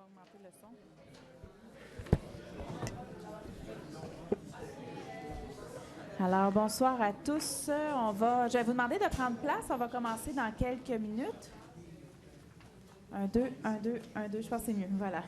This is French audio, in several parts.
augmenter le son. Alors, bonsoir à tous. Je vais vous demander de prendre place. On va commencer dans quelques minutes. 1, 2, 1, 2, 1, 2. Je pense que c'est mieux. Voilà.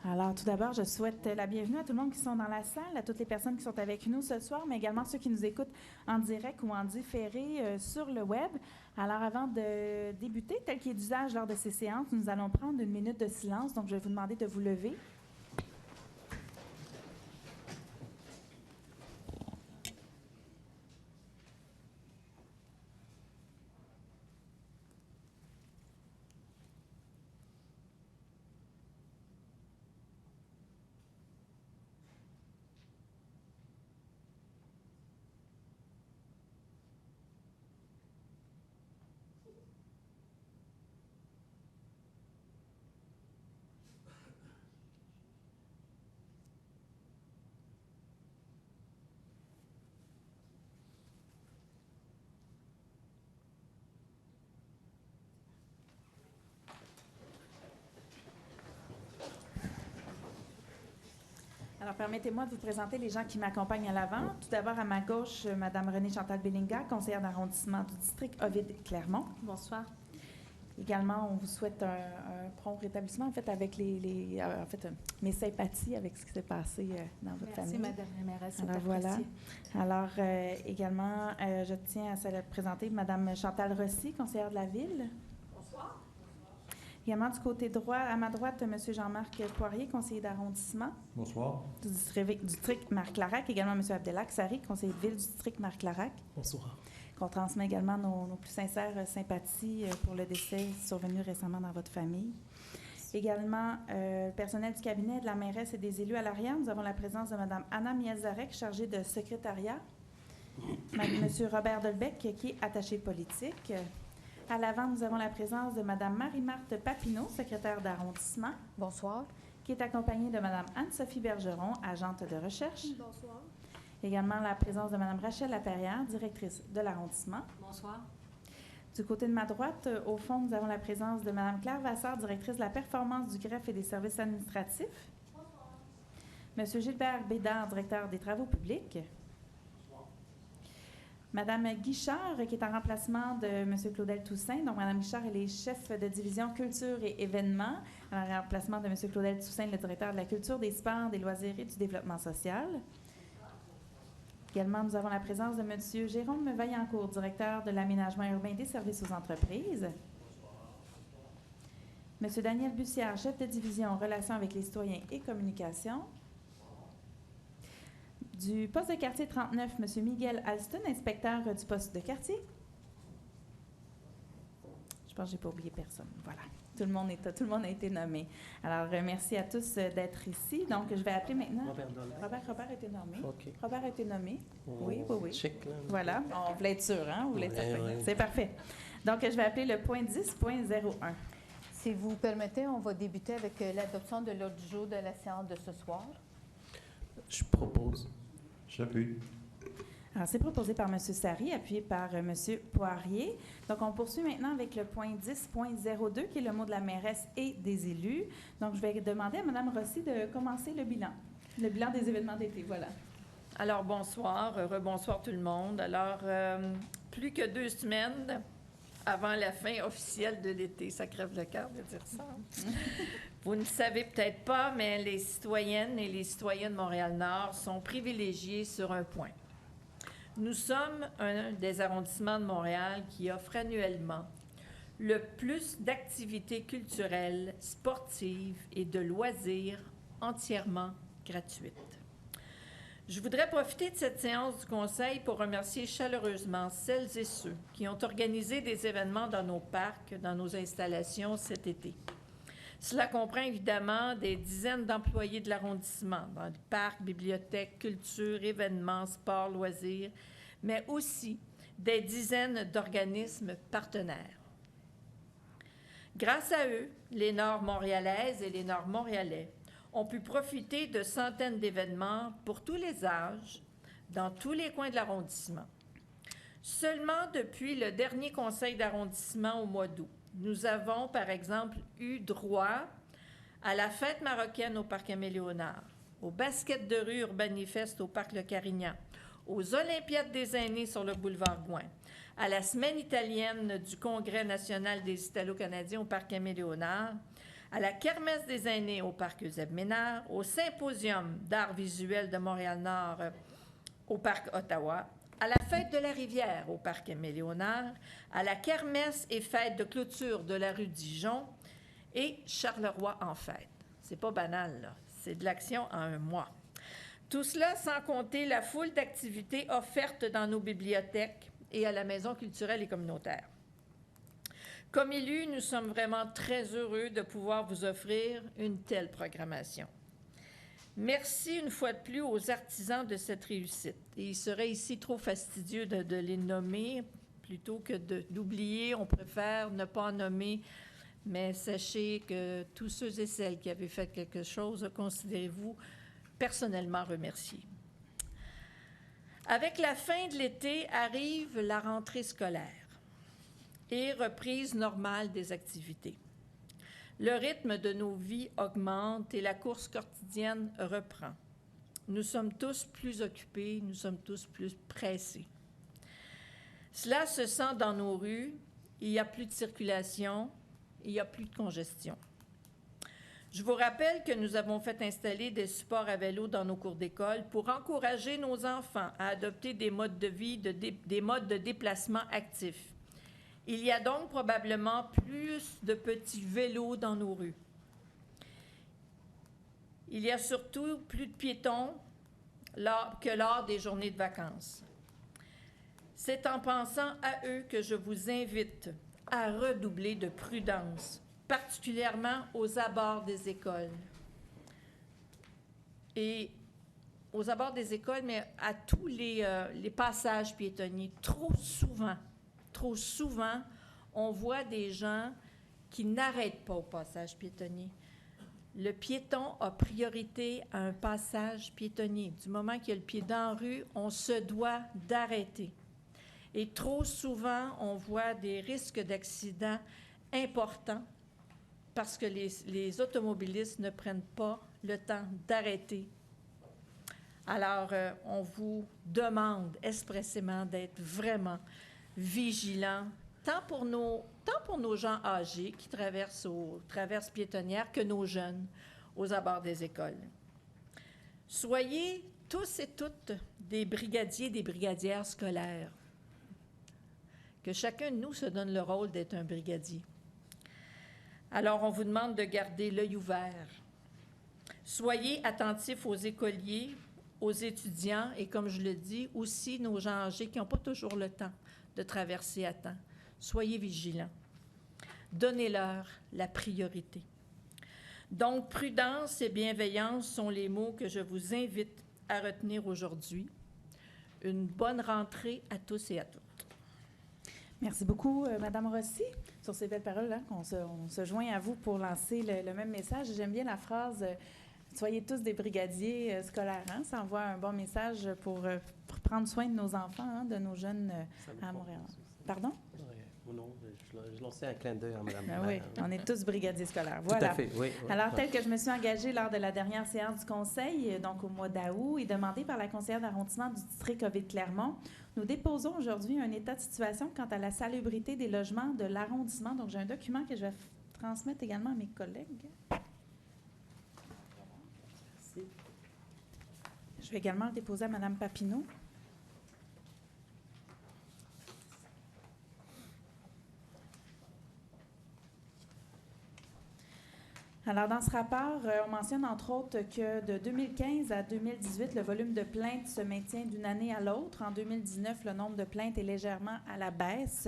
Alors, tout d'abord, je souhaite la bienvenue à tout le monde qui sont dans la salle, à toutes les personnes qui sont avec nous ce soir, mais également ceux qui nous écoutent en direct ou en différé sur le web. Alors, avant de débuter, tel qu'il est d'usage lors de ces séances, nous allons prendre 1 minute de silence. Donc, je vais vous demander de vous lever. Alors, permettez-moi de vous présenter les gens qui m'accompagnent à l'avant. Tout d'abord, à ma gauche, Mme Renée-Chantal Bellinga, conseillère d'arrondissement du district Ovid-Clermont. Bonsoir. Également, on vous souhaite un prompt rétablissement, en fait, avec mes sympathies avec ce qui s'est passé dans votre famille. Merci, Madame la mairesse. Alors, voilà. Alors, également, je tiens à présenter Mme Chantal Rossi, conseillère de la Ville. Bonsoir. Également, du côté droit, à ma droite, M. Jean-Marc Poirier, conseiller d'arrondissement. Bonsoir. Du district Marc-Larac. Également, M. Abdelak Sari, conseiller de ville du district Marc-Larac. Bonsoir. Qu'on transmet également nos plus sincères sympathies pour le décès survenu récemment dans votre famille. Également, personnel du cabinet de la mairesse et des élus à l'arrière, nous avons la présence de Mme Anna Miazarek, chargée de secrétariat. M. Robert Delbecq, qui est attaché politique. À l'avant, nous avons la présence de Mme Marie-Marthe Papineau, secrétaire d'arrondissement. Bonsoir. Qui est accompagnée de Mme Anne-Sophie Bergeron, agente de recherche. Bonsoir. Également la présence de Mme Rachel Laperrière, directrice de l'arrondissement. Bonsoir. Du côté de ma droite, au fond, nous avons la présence de Mme Claire Vasseur, directrice de la performance du greffe et des services administratifs. Bonsoir. M. Gilbert Bédard, directeur des travaux publics. Mme Guichard, qui est en remplacement de M. Claudel Toussaint. Donc, Mme Guichard, elle est chef de division culture et événements, en remplacement de M. Claudel Toussaint, le directeur de la culture, des sports, des loisirs et du développement social. Également, nous avons la présence de M. Jérôme Vaillancourt, directeur de l'aménagement urbain et des services aux entreprises. M. Daniel Bussière, chef de division relations avec les citoyens et communication. Du poste de quartier 39, M. Miguel Alston, inspecteur du poste de quartier. Je pense que je n'ai pas oublié personne. Voilà. Tout le monde a été nommé. Alors, merci à tous d'être ici. Donc, je vais appeler maintenant... Robert a été nommé. Okay. Robert a été nommé. Oui. Check, là. Voilà. On voulait être sûr, hein? On voulait être certain. Ouais. C'est parfait. Donc, je vais appeler le point 10.01. Si vous permettez, on va débuter avec l'adoption de l'ordre du jour de la séance de ce soir. Je propose. J'appuie. Alors, c'est proposé par M. Sary, appuyé par M. Poirier. Donc, on poursuit maintenant avec le point 10.02, qui est le mot de la mairesse et des élus. Donc, je vais demander à Mme Rossi de commencer le bilan des événements d'été. Voilà. Alors, bonsoir, rebonsoir tout le monde. Alors, plus que 2 semaines avant la fin officielle de l'été. Ça crève le cœur de dire ça. Vous ne savez peut-être pas, mais les citoyennes et les citoyens de Montréal-Nord sont privilégiés sur un point. Nous sommes un des arrondissements de Montréal qui offre annuellement le plus d'activités culturelles, sportives et de loisirs entièrement gratuites. Je voudrais profiter de cette séance du Conseil pour remercier chaleureusement celles et ceux qui ont organisé des événements dans nos parcs, dans nos installations cet été. Cela comprend évidemment des dizaines d'employés de l'arrondissement, dans les parcs, bibliothèques, culture, événements, sports, loisirs, mais aussi des dizaines d'organismes partenaires. Grâce à eux, les Nord-Montréalaises et les Nord-Montréalais ont pu profiter de centaines d'événements pour tous les âges, dans tous les coins de l'arrondissement. Seulement depuis le dernier conseil d'arrondissement au mois d'août, nous avons, par exemple, eu droit à la fête marocaine au Parc Aimé-Léonard, au basket de rue Urbanifest au Parc Le Carignan, aux Olympiades des aînés sur le boulevard Gouin, à la semaine italienne du Congrès national des Italo-Canadiens au Parc Aimé-Léonard, à la kermesse des aînés au Parc Eusèbe-Ménard, au symposium d'art visuel de Montréal-Nord au Parc Ottawa, à la fête de la rivière au Parc Aimé-Léonard, à la kermesse et fête de clôture de la rue Dijon et Charleroi en fête. C'est pas banal, là. C'est de l'action en un mois. Tout cela sans compter la foule d'activités offertes dans nos bibliothèques et à la Maison culturelle et communautaire. Comme élus, nous sommes vraiment très heureux de pouvoir vous offrir une telle programmation. Merci une fois de plus aux artisans de cette réussite. Et il serait ici trop fastidieux de les nommer. Plutôt que d'oublier, on préfère ne pas en nommer. Mais sachez que tous ceux et celles qui avaient fait quelque chose, considérez-vous personnellement remerciés. Avec la fin de l'été arrive la rentrée scolaire et reprise normale des activités. Le rythme de nos vies augmente et la course quotidienne reprend. Nous sommes tous plus occupés, nous sommes tous plus pressés. Cela se sent dans nos rues, il n'y a plus de circulation, il n'y a plus de congestion. Je vous rappelle que nous avons fait installer des supports à vélo dans nos cours d'école pour encourager nos enfants à adopter des modes de vie, des modes de déplacement actifs. Il y a donc probablement plus de petits vélos dans nos rues. Il y a surtout plus de piétons que lors des journées de vacances. C'est en pensant à eux que je vous invite à redoubler de prudence, particulièrement aux abords des écoles. Et aux abords des écoles, mais à tous les passages piétonniers. Trop souvent, on voit des gens qui n'arrêtent pas au passage piétonnier. Le piéton a priorité à un passage piétonnier. Du moment qu'il y a le pied dans la rue, on se doit d'arrêter. Et trop souvent, on voit des risques d'accidents importants parce que les automobilistes ne prennent pas le temps d'arrêter. Alors, on vous demande expressément d'être vraiment vigilants, tant pour nos gens âgés qui traversent piétonnières que nos jeunes aux abords des écoles. Soyez tous et toutes des brigadiers, des brigadières scolaires. Que chacun de nous se donne le rôle d'être un brigadier. Alors, on vous demande de garder l'œil ouvert. Soyez attentifs aux écoliers, aux étudiants et, comme je le dis, aussi nos gens âgés qui n'ont pas toujours le temps de traverser à temps. Soyez vigilants. Donnez-leur la priorité. Donc, prudence et bienveillance sont les mots que je vous invite à retenir aujourd'hui. Une bonne rentrée à tous et à toutes. Merci beaucoup, Madame Rossi. Sur ces belles paroles, hein, on se joint à vous pour lancer le même message. J'aime bien la phrase « Soyez tous des brigadiers scolaires hein? ». Ça envoie un bon message pour prendre soin de nos enfants, hein, de nos jeunes à Montréal. Pardon? Non, je lançais un clin d'œil à Mme Oui, on est tous brigadiers scolaires. Tout Voilà. à fait, oui. Alors, tel que je me suis engagée lors de la dernière séance du Conseil, donc au mois d'août, et demandé par la conseillère d'arrondissement du district Ovid-Clermont, nous déposons aujourd'hui un état de situation quant à la salubrité des logements de l'arrondissement. Donc, j'ai un document que je vais transmettre également à mes collègues. Je vais également le déposer à Mme Papineau. Alors, dans ce rapport, on mentionne entre autres que de 2015 à 2018, le volume de plaintes se maintient d'une année à l'autre. En 2019, le nombre de plaintes est légèrement à la baisse.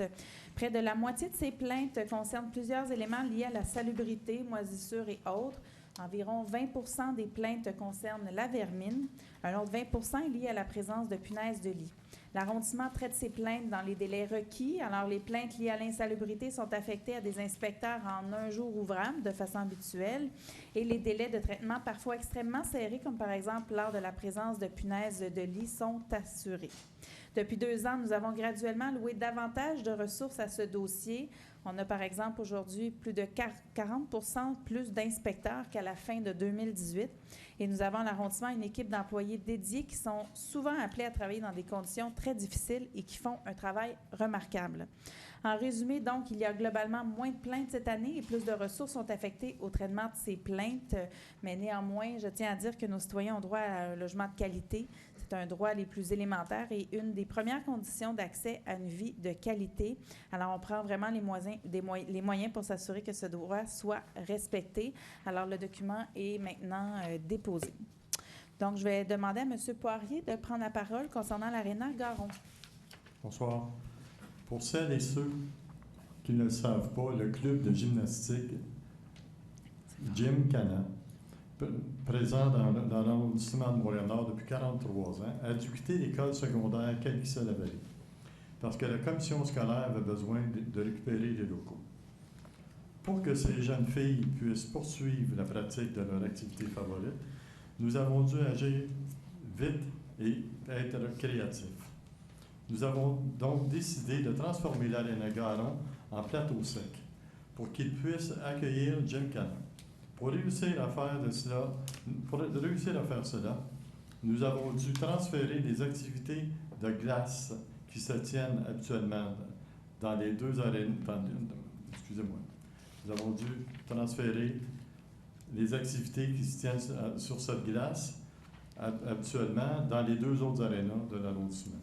Près de la moitié de ces plaintes concernent plusieurs éléments liés à la salubrité, moisissure et autres. Environ 20 des plaintes concernent la vermine. Un autre 20 est lié à la présence de punaises de lit. L'arrondissement traite ces plaintes dans les délais requis. Alors, les plaintes liées à l'insalubrité sont affectées à des inspecteurs en un jour ouvrable de façon habituelle et les délais de traitement parfois extrêmement serrés, comme par exemple lors de la présence de punaises de lit, sont assurés. Depuis 2 ans, nous avons graduellement alloué davantage de ressources à ce dossier. On a par exemple aujourd'hui plus de 40 plus d'inspecteurs qu'à la fin de 2018. Et nous avons à l'arrondissement une équipe d'employés dédiés qui sont souvent appelés à travailler dans des conditions très difficiles et qui font un travail remarquable. En résumé, donc, il y a globalement moins de plaintes cette année et plus de ressources sont affectées au traitement de ces plaintes. Mais néanmoins, je tiens à dire que nos citoyens ont droit à un logement de qualité. C'est un droit les plus élémentaires et une des premières conditions d'accès à une vie de qualité. Alors, on prend vraiment les moyens pour s'assurer que ce droit soit respecté. Alors, le document est maintenant déposé. Donc, je vais demander à M. Poirier de prendre la parole concernant l'Aréna Garon. Bonsoir. Pour celles et ceux qui ne le savent pas, le club de gymnastique Gymkhana, présent dans l'arrondissement de Montréal-Nord depuis 43 ans, a dû quitter l'école secondaire Calixte-la-Vallée parce que la commission scolaire avait besoin de récupérer les locaux. Pour que ces jeunes filles puissent poursuivre la pratique de leur activité favorite, nous avons dû agir vite et être créatifs. Nous avons donc décidé de transformer l'Aréna Garon en plateau sec pour qu'il puisse accueillir Gymkhana. Pour réussir à faire cela, nous avons dû transférer les activités de glace qui se tiennent habituellement dans les deux arénas. Nous avons dû transférer les activités qui se tiennent sur cette glace habituellement dans les 2 autres arénas de l'arrondissement.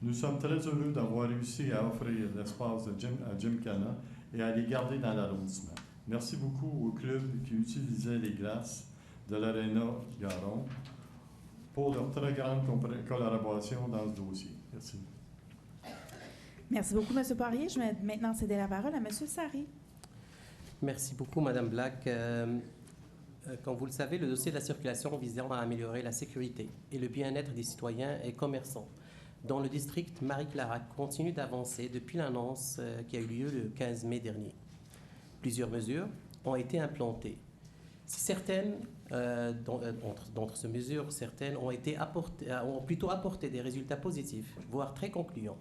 Nous sommes très heureux d'avoir réussi à offrir l'espace à Gymkhana et à les garder dans l'arrondissement. Merci beaucoup au club qui utilisait les glaces de l'Aréna Garon pour leur très grande collaboration dans ce dossier. Merci. Merci beaucoup, M. Poirier. Je vais maintenant céder la parole à M. Sari. Merci beaucoup, Mme Black. Comme vous le savez, le dossier de la circulation visant à améliorer la sécurité et le bien-être des citoyens et commerçants dans le district Marie-Clarac continue d'avancer depuis l'annonce qui a eu lieu le 15 mai dernier. Plusieurs mesures ont été implantées. Certaines, d'entre ces mesures, certaines ont plutôt apporté des résultats positifs, voire très concluants.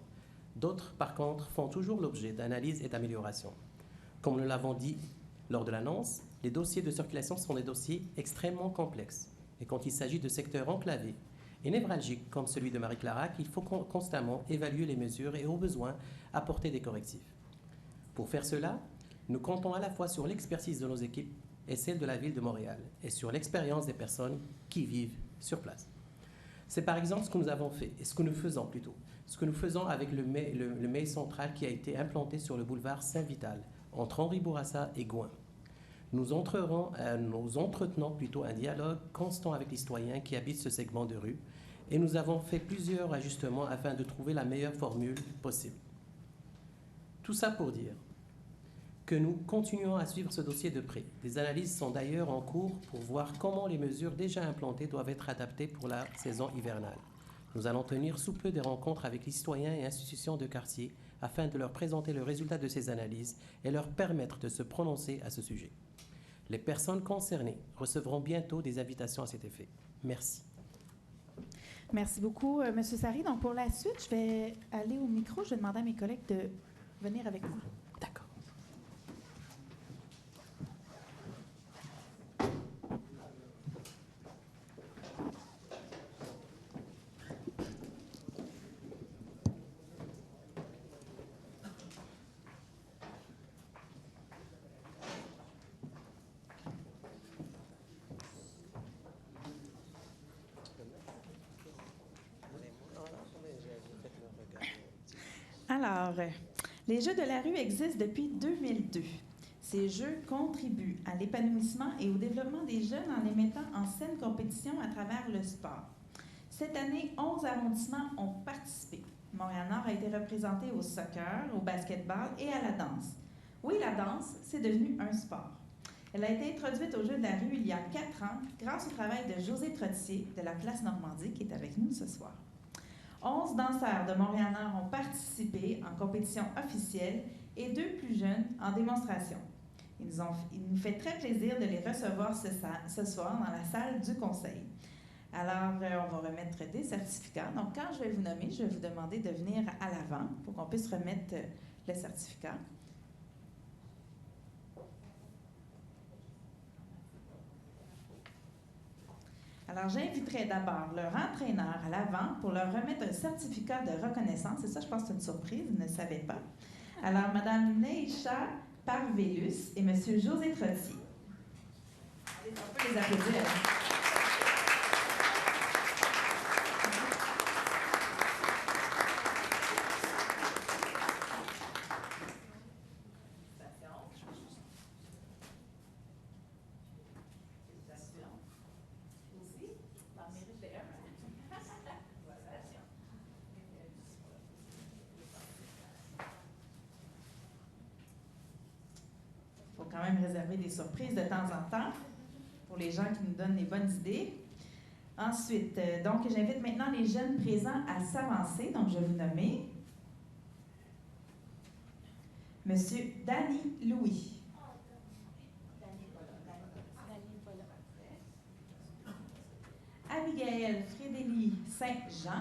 D'autres, par contre, font toujours l'objet d'analyses et d'améliorations. Comme nous l'avons dit lors de l'annonce, les dossiers de circulation sont des dossiers extrêmement complexes. Et quand il s'agit de secteurs enclavés et névralgiques comme celui de Marie-Clarac, il faut constamment évaluer les mesures et, au besoin, apporter des correctifs. Pour faire cela, nous comptons à la fois sur l'expertise de nos équipes et celle de la Ville de Montréal, et sur l'expérience des personnes qui vivent sur place. C'est par exemple ce que nous avons fait, et ce que nous faisons plutôt, ce que nous faisons avec le mail central qui a été implanté sur le boulevard Saint-Vital, entre Henri Bourassa et Gouin. Nous entretenons plutôt un dialogue constant avec les citoyens qui habitent ce segment de rue, et nous avons fait plusieurs ajustements afin de trouver la meilleure formule possible. Tout ça pour dire que nous continuons à suivre ce dossier de près. Des analyses sont d'ailleurs en cours pour voir comment les mesures déjà implantées doivent être adaptées pour la saison hivernale. Nous allons tenir sous peu des rencontres avec les citoyens et institutions de quartier afin de leur présenter le résultat de ces analyses et leur permettre de se prononcer à ce sujet. Les personnes concernées recevront bientôt des invitations à cet effet. Merci. Merci beaucoup, M. Sari. Donc, pour la suite, je vais aller au micro. Je vais demander à mes collègues de venir avec moi. D'accord. Alors, les Jeux de la rue existent depuis 2002. Ces Jeux contribuent à l'épanouissement et au développement des jeunes en les mettant en saine compétition à travers le sport. Cette année, 11 arrondissements ont participé. Montréal-Nord a été représenté au soccer, au basketball et à la danse. Oui, la danse, c'est devenu un sport. Elle a été introduite aux Jeux de la rue il y a 4 ans grâce au travail de José Trottier de la Place Normandie qui est avec nous ce soir. 11 danseurs de Montréal-Nord ont participé en compétition officielle et 2 plus jeunes en démonstration. Il nous fait très plaisir de les recevoir ce soir dans la salle du Conseil. Alors, on va remettre des certificats. Donc, quand je vais vous nommer, je vais vous demander de venir à l'avant pour qu'on puisse remettre le certificat. Alors, j'inviterai d'abord leur entraîneur à l'avant pour leur remettre un certificat de reconnaissance. Et ça, je pense que c'est une surprise, vous ne le savez pas. Alors, Mme Neisha Parvélus et M. José Trottier. Allez, on peut les applaudir. Quand même réserver des surprises de temps en temps pour les gens qui nous donnent des bonnes idées. Ensuite, donc, j'invite maintenant les jeunes présents à s'avancer. Donc, je vais vous nommer Monsieur Danny Louis. Abigail Frédélie Saint-Jean.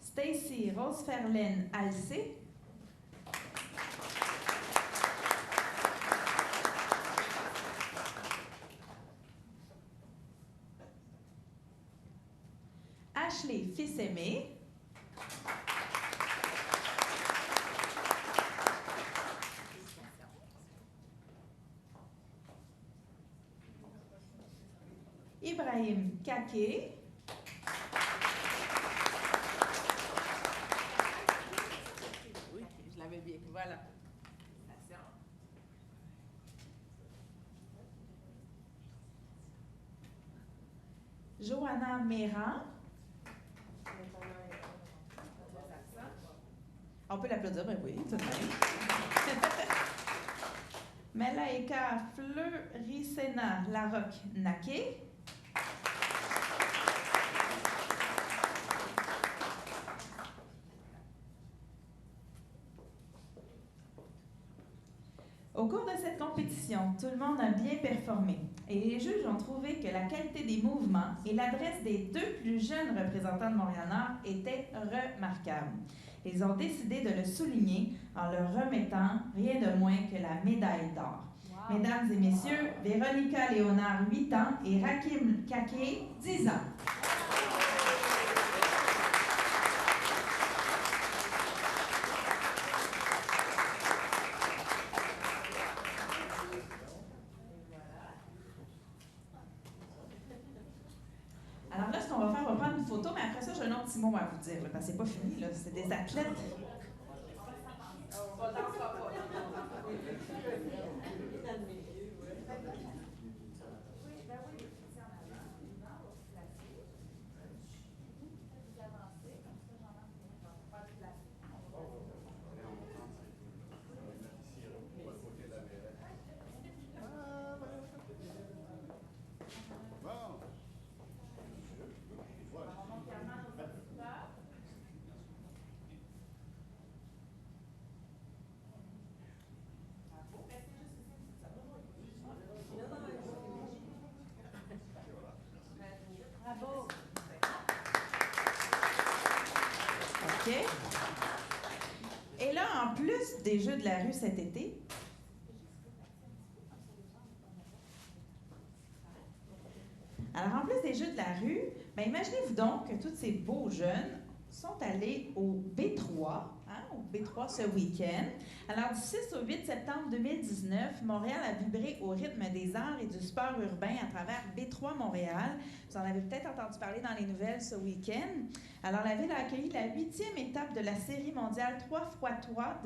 Stacy Roseferlaine Alcé. Ashley Fils-Aimé. Ibrahim Kaké. Voilà. Johanna Méran. On peut l'applaudir, ben oui, tout de même. Malaika Fleuricena Larocque-Naquet. Au cours de cette compétition, tout le monde a bien performé et les juges ont trouvé que la qualité des mouvements et l'adresse des 2 plus jeunes représentants de Montréal-Nord étaient remarquables. Ils ont décidé de le souligner en leur remettant rien de moins que la médaille d'or. Wow. Mesdames et messieurs, Véronica Léonard, 8 ans, et Rakim Kaké, 10 ans. Alors là, ce qu'on va faire, on va prendre une photo, mais après ça, j'ai un autre petit mot à vous dire, là, parce que c'est pas fini, là. C'est des athlètes. OK? Et là, en plus des Jeux de la rue cet été, alors en plus des Jeux de la rue, bien, imaginez-vous donc que tous ces beaux jeunes sont allés au B3, au B3 ce week-end. Alors, du 6 au 8 septembre 2019, Montréal a vibré au rythme des arts et du sport urbain à travers B3 Montréal. Vous en avez peut-être entendu parler dans les nouvelles ce week-end. Alors, la ville a accueilli la 8e étape de la série mondiale 3x3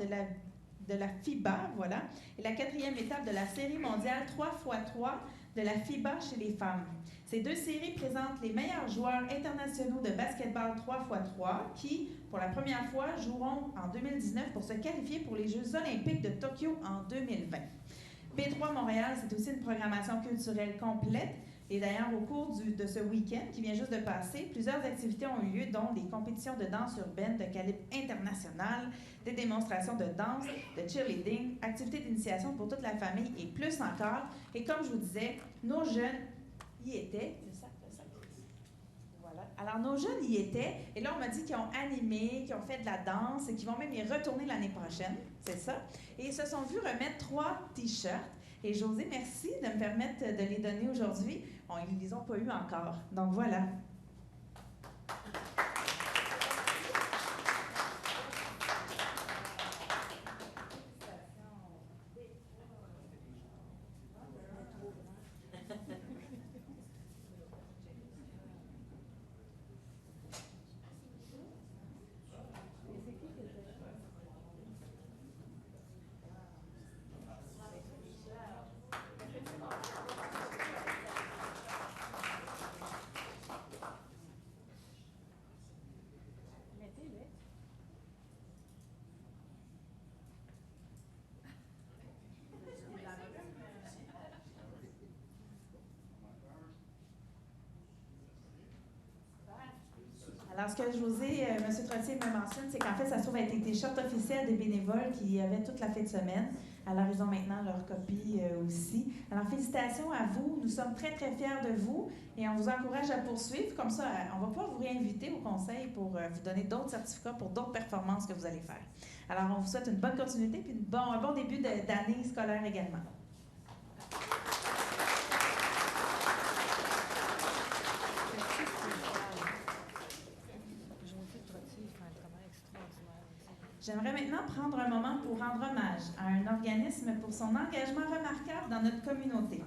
de la FIBA, voilà, et la 4e étape de la série mondiale 3x3 de la FIBA chez les femmes. Ces deux séries présentent les meilleurs joueurs internationaux de basketball 3x3 qui, pour la première fois, joueront en 2019 pour se qualifier pour les Jeux olympiques de Tokyo en 2020. B3 Montréal, c'est aussi une programmation culturelle complète. Et d'ailleurs, au cours de ce week-end qui vient juste de passer, plusieurs activités ont eu lieu, dont des compétitions de danse urbaine de calibre international, des démonstrations de danse, de cheerleading, activités d'initiation pour toute la famille et plus encore. Et comme je vous disais, nos jeunes y étaient. Voilà. Alors, nos jeunes y étaient. Et là, on m'a dit qu'ils ont animé, qu'ils ont fait de la danse et qu'ils vont même y retourner l'année prochaine. C'est ça. Et ils se sont vus remettre 3 T-shirts. Et José, merci de me permettre de les donner aujourd'hui. Ils ne les ont pas eus encore. Donc, voilà. Alors, ce que José, M. Trottier me mentionne, c'est qu'en fait, ça se trouve être les t-shirts officiels des bénévoles qui avaient toute la fin de semaine. Alors, ils ont maintenant leur copie aussi. Alors, félicitations à vous. Nous sommes très, très fiers de vous et on vous encourage à poursuivre. Comme ça, on va pouvoir vous réinviter au conseil pour vous donner d'autres certificats pour d'autres performances que vous allez faire. Alors, on vous souhaite une bonne continuité et un bon début d'année scolaire également. J'aimerais maintenant prendre un moment pour rendre hommage à un organisme pour son engagement remarquable dans notre communauté.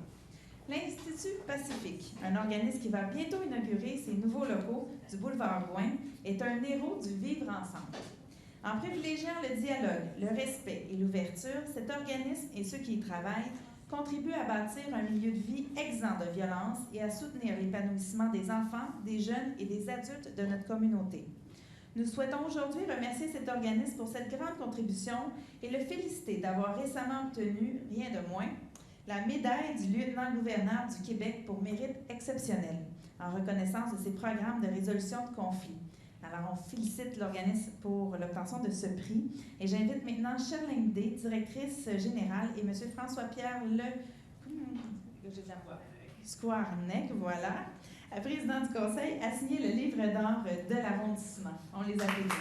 L'Institut Pacifique, un organisme qui va bientôt inaugurer ses nouveaux locaux du boulevard Gouin, est un héros du vivre ensemble. En privilégiant le dialogue, le respect et l'ouverture, cet organisme et ceux qui y travaillent contribuent à bâtir un milieu de vie exempt de violence et à soutenir l'épanouissement des enfants, des jeunes et des adultes de notre communauté. Nous souhaitons aujourd'hui remercier cet organisme pour cette grande contribution et le féliciter d'avoir récemment obtenu, rien de moins, la médaille du lieutenant-gouverneur du Québec pour mérite exceptionnel, en reconnaissance de ses programmes de résolution de conflits. Alors, on félicite l'organisme pour l'obtention de ce prix. Et j'invite maintenant Sherline Day, directrice générale, et M. François-Pierre Squarnec, voilà, président du conseil, a signé le livre d'or de l'arrondissement. On les applaudit.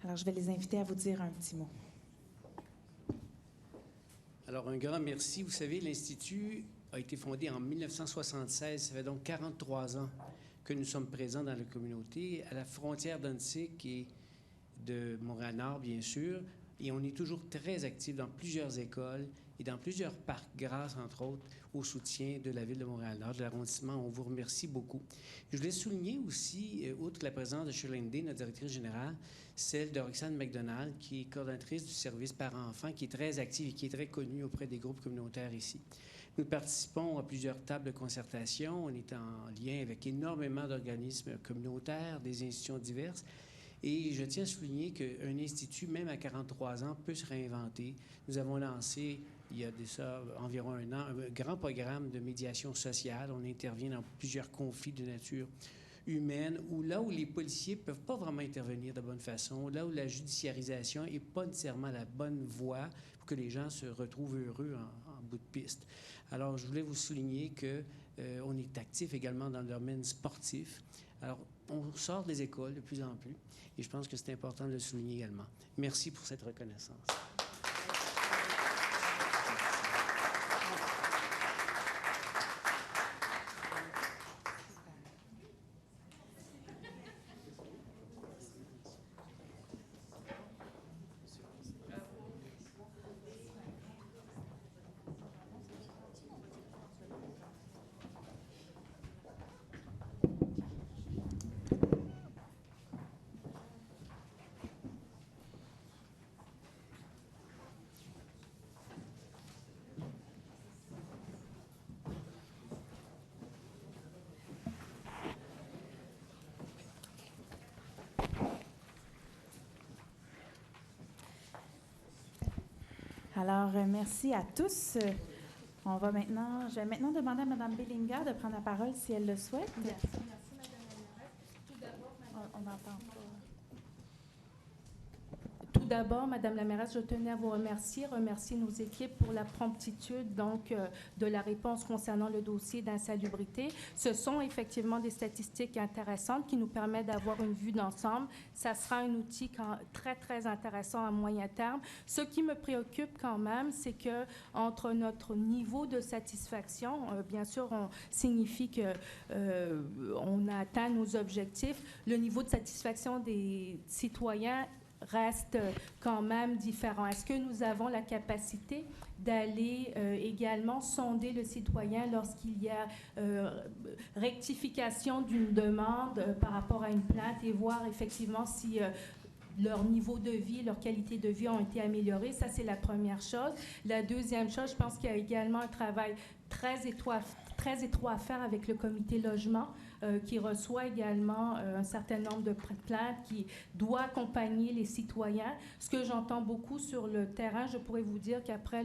Alors, je vais les inviter à vous dire un petit mot. Alors, un grand merci. Vous savez, l'Institut a été fondé en 1976. Ça fait donc 43 ans que nous sommes présents dans la communauté, à la frontière d'Annecy et de Montréal-Nord, bien sûr. Et on est toujours très actifs dans plusieurs écoles et dans plusieurs parcs, grâce, entre autres, au soutien de la Ville de Montréal-Nord, de l'arrondissement. On vous remercie beaucoup. Je voulais souligner aussi, outre la présence de Shirley Day, notre directrice générale, celle de Roxane McDonald, qui est coordonnatrice du service parents-enfants, qui est très active et qui est très connue auprès des groupes communautaires ici. Nous participons à plusieurs tables de concertation. On est en lien avec énormément d'organismes communautaires, des institutions diverses. Et je tiens à souligner qu'un institut, même à 43 ans, peut se réinventer. Nous avons lancé, il y a de ça environ un an, un grand programme de médiation sociale. On intervient dans plusieurs conflits de nature humaine, ou là où les policiers ne peuvent pas vraiment intervenir de bonne façon, là où la judiciarisation n'est pas nécessairement la bonne voie pour que les gens se retrouvent heureux en bout de piste. Alors, je voulais vous souligner qu'on est actif également dans le domaine sportif. Alors, on sort des écoles de plus en plus, et je pense que c'est important de le souligner également. Merci pour cette reconnaissance. Alors, merci à tous. Je vais maintenant demander à Mme Bellinga de prendre la parole si elle le souhaite. Merci, Mme la mairesse. Tout d'abord, On n'entend pas. Tout d'abord, Madame la mairesse, je tenais à vous remercier nos équipes pour la promptitude de la réponse concernant le dossier d'insalubrité. Ce sont effectivement des statistiques intéressantes qui nous permettent d'avoir une vue d'ensemble. Ça sera un outil très, très intéressant à moyen terme. Ce qui me préoccupe quand même, c'est que entre notre niveau de satisfaction, bien sûr, on signifie qu'on a atteint nos objectifs, le niveau de satisfaction des citoyens reste quand même différent. Est-ce que nous avons la capacité d'aller également sonder le citoyen lorsqu'il y a rectification d'une demande par rapport à une plainte et voir effectivement si leur niveau de vie, leur qualité de vie ont été améliorées? Ça, c'est la première chose. La deuxième chose, je pense qu'il y a également un travail très étroit à faire avec le comité logement, qui reçoit également un certain nombre de plaintes, qui doit accompagner les citoyens. Ce que j'entends beaucoup sur le terrain, je pourrais vous dire qu'après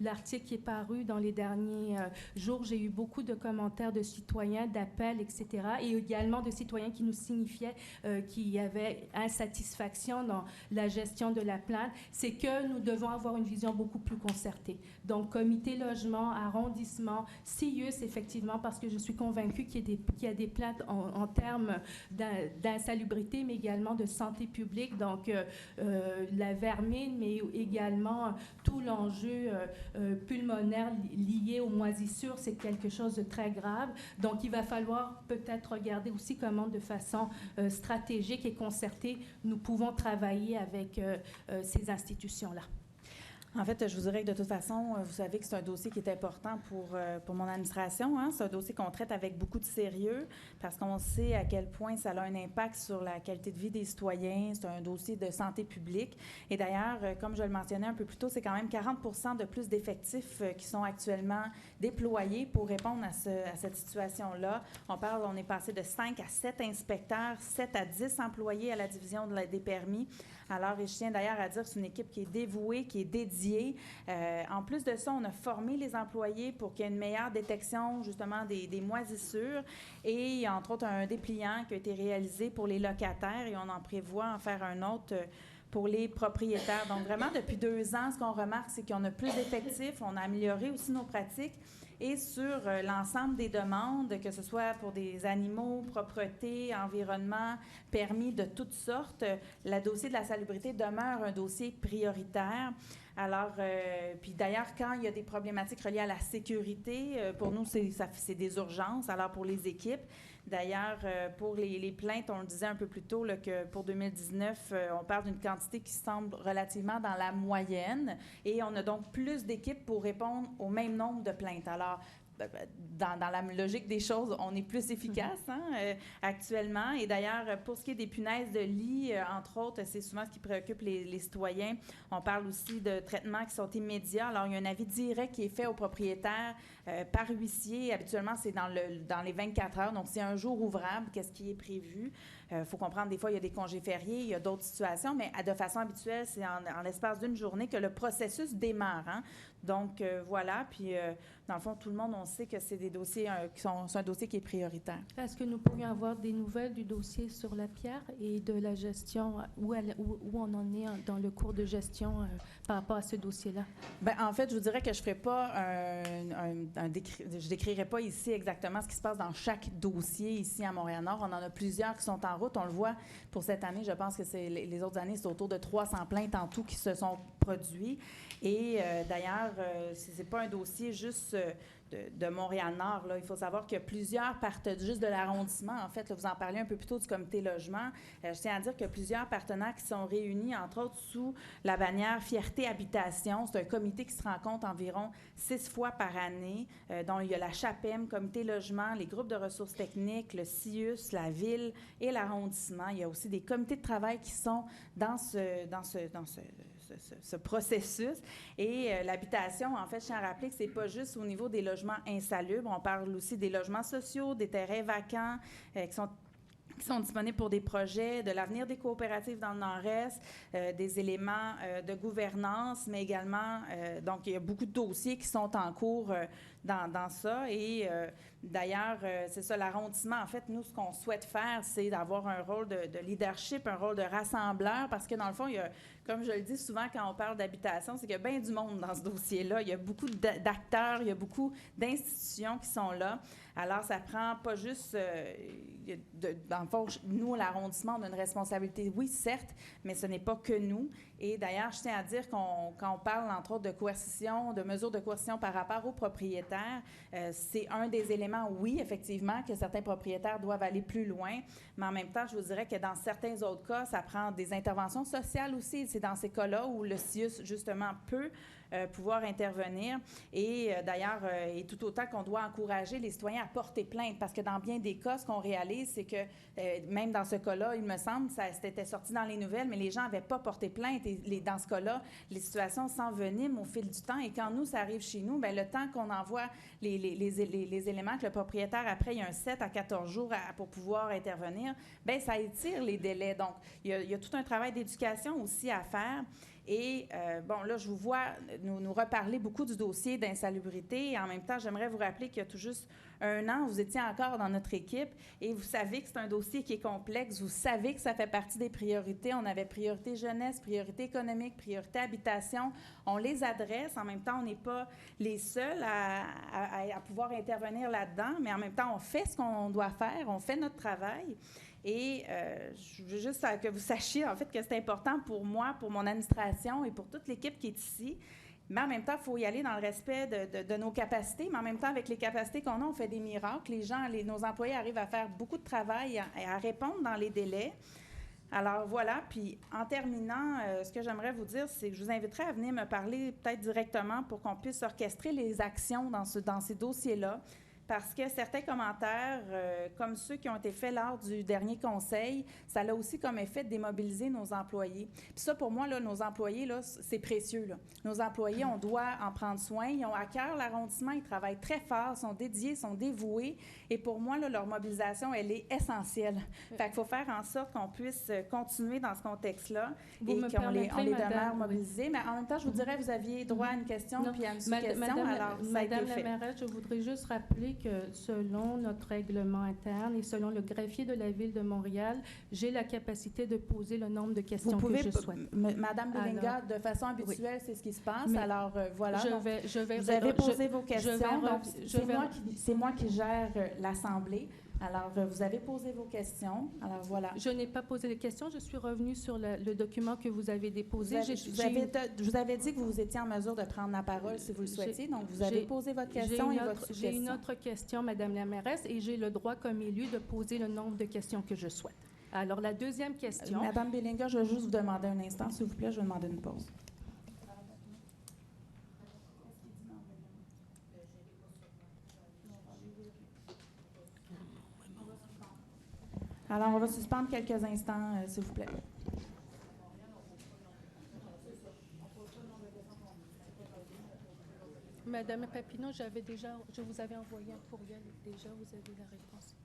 l'article qui est paru dans les derniers jours, j'ai eu beaucoup de commentaires de citoyens, d'appels, etc., et également de citoyens qui nous signifiaient qu'il y avait insatisfaction dans la gestion de la plainte. C'est que nous devons avoir une vision beaucoup plus concertée. Donc, comité logement, arrondissement, CIUS, effectivement, parce que je suis convaincue qu'il y a des plaintes en termes d'insalubrité, mais également de santé publique, donc la vermine, mais également tout l'enjeu pulmonaire lié aux moisissures, c'est quelque chose de très grave. Donc, il va falloir peut-être regarder aussi comment, de façon stratégique et concertée, nous pouvons travailler avec ces institutions-là. En fait, je vous dirais que de toute façon, vous savez que c'est un dossier qui est important pour mon administration. Hein? C'est un dossier qu'on traite avec beaucoup de sérieux parce qu'on sait à quel point ça a un impact sur la qualité de vie des citoyens. C'est un dossier de santé publique. Et d'ailleurs, comme je le mentionnais un peu plus tôt, c'est quand même 40% de plus d'effectifs qui sont actuellement déployés pour répondre à cette situation-là. On est passé de 5 à 7 inspecteurs, 7 à 10 employés à la division des permis. Alors, et je tiens d'ailleurs à dire que c'est une équipe qui est dévouée, qui est dédiée. En plus de ça, on a formé les employés pour qu'il y ait une meilleure détection, justement, des moisissures. Et il y a entre autres un dépliant qui a été réalisé pour les locataires et on en prévoit en faire un autre pour les propriétaires. Donc, vraiment, depuis 2 ans, ce qu'on remarque, c'est qu'on a plus d'effectifs, on a amélioré aussi nos pratiques et sur l'ensemble des demandes, que ce soit pour des animaux, propreté, environnement, permis de toutes sortes, le dossier de la salubrité demeure un dossier prioritaire. Alors, puis d'ailleurs, quand il y a des problématiques reliées à la sécurité, pour nous, c'est des urgences. Alors, pour les équipes, d'ailleurs, pour les plaintes, on le disait un peu plus tôt, là, que pour 2019, on parle d'une quantité qui semble relativement dans la moyenne et on a donc plus d'équipes pour répondre au même nombre de plaintes. Alors, dans la logique des choses, on est plus efficace actuellement. Et d'ailleurs, pour ce qui est des punaises de lit, entre autres, c'est souvent ce qui préoccupe les citoyens. On parle aussi de traitements qui sont immédiats. Alors, il y a un avis direct qui est fait au propriétaire par huissier. Habituellement, c'est dans les 24 heures. Donc, c'est un jour ouvrable. Qu'est-ce qui est prévu? Il faut comprendre, des fois, il y a des congés fériés, il y a d'autres situations, mais de façon habituelle, c'est en l'espace d'une journée que le processus démarre. Donc, voilà. Puis, dans le fond, tout le monde, on sait que c'est des dossiers c'est un dossier qui est prioritaire. Est-ce que nous pourrions avoir des nouvelles du dossier sur la pierre et de la gestion, où on en est dans le cours de gestion par rapport à ce dossier-là? Bien, en fait, je vous dirais que je ne ferai pas je décrirai pas ici exactement ce qui se passe dans chaque dossier ici à Montréal-Nord. On en a plusieurs qui sont en route. On le voit pour cette année. Je pense que les autres années, c'est autour de 300 plaintes en tout qui se sont produits. Et d'ailleurs, ce n'est pas un dossier juste de Montréal-Nord. Là. Il faut savoir que plusieurs partent juste de l'arrondissement. En fait, là, vous en parliez un peu plus tôt du comité logement. Je tiens à dire que plusieurs partenaires qui sont réunis, entre autres, sous la bannière Fierté Habitation. C'est un comité qui se rencontre environ 6 fois par année, dont il y a la CHAPEM, comité logement, les groupes de ressources techniques, le CIUS, la ville et l'arrondissement. Il y a aussi des comités de travail qui sont dans ce processus. Et l'habitation, en fait, je tiens à rappeler que c'est pas juste au niveau des logements insalubres. On parle aussi des logements sociaux, des terrains vacants qui sont disponibles pour des projets, de l'avenir des coopératives dans le Nord-Est, des éléments de gouvernance, mais également, donc, il y a beaucoup de dossiers qui sont en cours dans ça. Et d'ailleurs, c'est ça, l'arrondissement, en fait, nous, ce qu'on souhaite faire, c'est d'avoir un rôle de leadership, un rôle de rassembleur, parce que dans le fond, il y a, comme je le dis souvent quand on parle d'habitation, c'est qu'il y a bien du monde dans ce dossier-là. Il y a beaucoup d'acteurs, il y a beaucoup d'institutions qui sont là. Alors, ça prend pas juste... dans le fond, nous, l'arrondissement, on a une responsabilité, oui, certes, mais ce n'est pas que nous. Et d'ailleurs, je tiens à dire quand on parle, entre autres, de coercition, de mesures de coercition par rapport aux propriétaires, c'est un des éléments, oui, effectivement, que certains propriétaires doivent aller plus loin, mais en même temps, je vous dirais que dans certains autres cas, ça prend des interventions sociales aussi. C'est dans ces cas-là où le CIUS, justement, peut pouvoir intervenir. Et d'ailleurs, et tout autant qu'on doit encourager les citoyens à porter plainte, parce que dans bien des cas, ce qu'on réalise, c'est que même dans ce cas-là, il me semble, ça c'était sorti dans les nouvelles, mais les gens n'avaient pas porté plainte. Et dans ce cas-là, les situations s'enveniment au fil du temps. Et quand nous, ça arrive chez nous, bien, le temps qu'on envoie les éléments que le propriétaire, après, il y a un 7 à 14 jours pour pouvoir intervenir, bien, ça étire les délais. Donc, il y a tout un travail d'éducation aussi à faire. Et, bon, là, je vous vois nous reparler beaucoup du dossier d'insalubrité. Et en même temps, j'aimerais vous rappeler qu'il y a tout juste 1 an, vous étiez encore dans notre équipe et vous savez que c'est un dossier qui est complexe. Vous savez que ça fait partie des priorités. On avait priorité jeunesse, priorité économique, priorité habitation. On les adresse. En même temps, on n'est pas les seuls à pouvoir intervenir là-dedans, mais en même temps, on fait ce qu'on doit faire. On fait notre travail. Et je veux juste que vous sachiez, en fait, que c'est important pour moi, pour mon administration et pour toute l'équipe qui est ici. Mais en même temps, il faut y aller dans le respect de nos capacités. Mais en même temps, avec les capacités qu'on a, on fait des miracles. Nos employés arrivent à faire beaucoup de travail et à répondre dans les délais. Alors voilà, puis en terminant, ce que j'aimerais vous dire, c'est que je vous inviterais à venir me parler peut-être directement pour qu'on puisse orchestrer les actions dans ces dossiers-là. Parce que certains commentaires, comme ceux qui ont été faits lors du dernier conseil, ça a aussi comme effet de démobiliser nos employés. Puis ça, pour moi, là, nos employés, là, c'est précieux. Là. Nos employés, on doit en prendre soin. Ils ont à cœur l'arrondissement, ils travaillent très fort, sont dédiés, sont dévoués. Et pour moi, là, leur mobilisation, elle est essentielle. Fait qu'il faut faire en sorte qu'on puisse continuer dans ce contexte-là et qu'on les demeure mobilisés. Mais en même temps, je vous dirais, vous aviez droit à une question puis à une sous-question. Alors, ça a été fait. Madame la mairesse, je voudrais juste rappeler rappeler que selon notre règlement interne et selon le greffier de la Ville de Montréal, j'ai la capacité de poser le nombre de questions Vous pouvez, que je souhaite. Madame Belinga, Alors, de façon habituelle, c'est ce qui se passe. Mais Alors, voilà. Je Donc, vais vous avez posé vos je questions. vais Donc, je vais- c'est moi qui gère l'Assemblée. Alors, vous avez posé vos questions. Alors, voilà. Je n'ai pas posé de questions. Je suis revenue sur le document que vous avez déposé. Je vous avais dit que vous étiez en mesure de prendre la parole si vous le souhaitiez. Donc, vous avez posé votre question et votre J'ai une suggestion. autre question, Madame la mairesse, et j'ai le droit comme élu de poser le nombre de questions que je souhaite. Alors, la deuxième question. Madame Belinga, je vais juste vous demander un instant, s'il vous plaît. Je vais demander une pause. Alors, on va suspendre quelques instants, s'il vous plaît. Madame Papineau, je vous avais envoyé un courriel déjà, vous avez la réponse.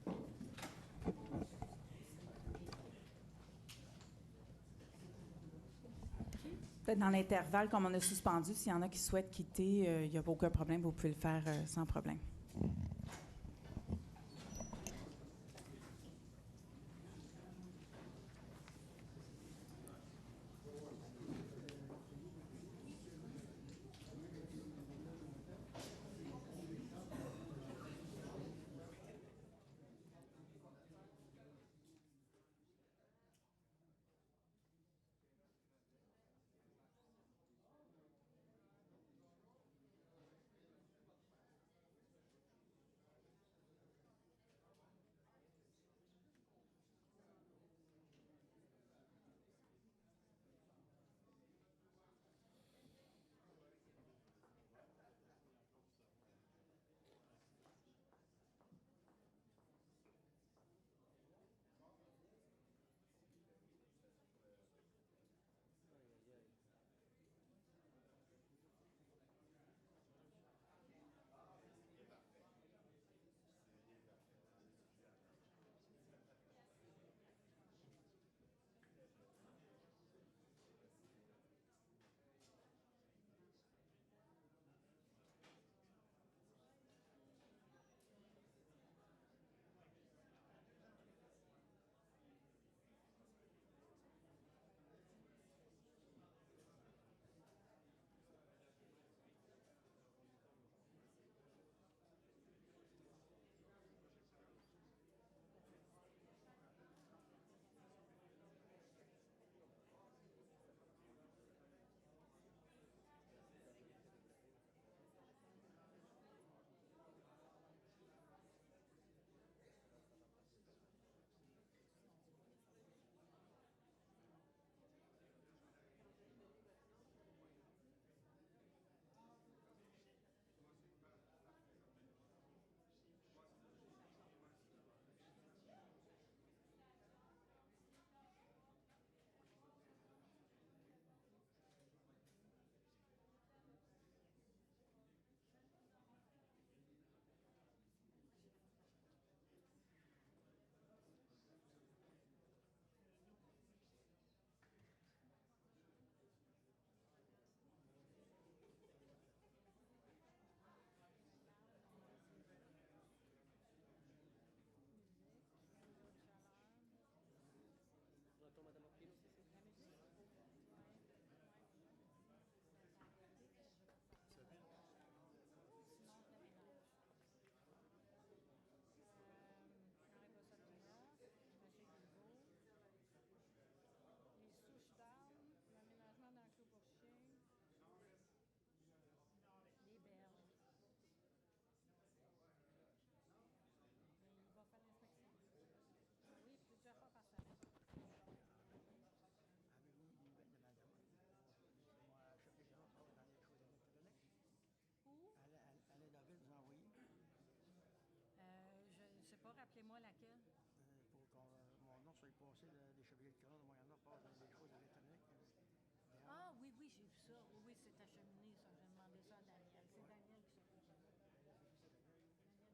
Peut-être dans l'intervalle, comme on a suspendu, s'il y en a qui souhaitent quitter, il n'y a aucun problème, vous pouvez le faire sans problème. Rappelez-moi laquelle. Pour que mon nom soit passé des chevaliers de couronne de Moyen-Nord passe dans des choses électroniques. Ah oui, oui, j'ai vu ça. Oui, oui, c'est acheminé, ça. J'ai demandé ça à Daniel. C'est Daniel qui s'occupe de ça. Daniel Bichard, il est là-bas dans le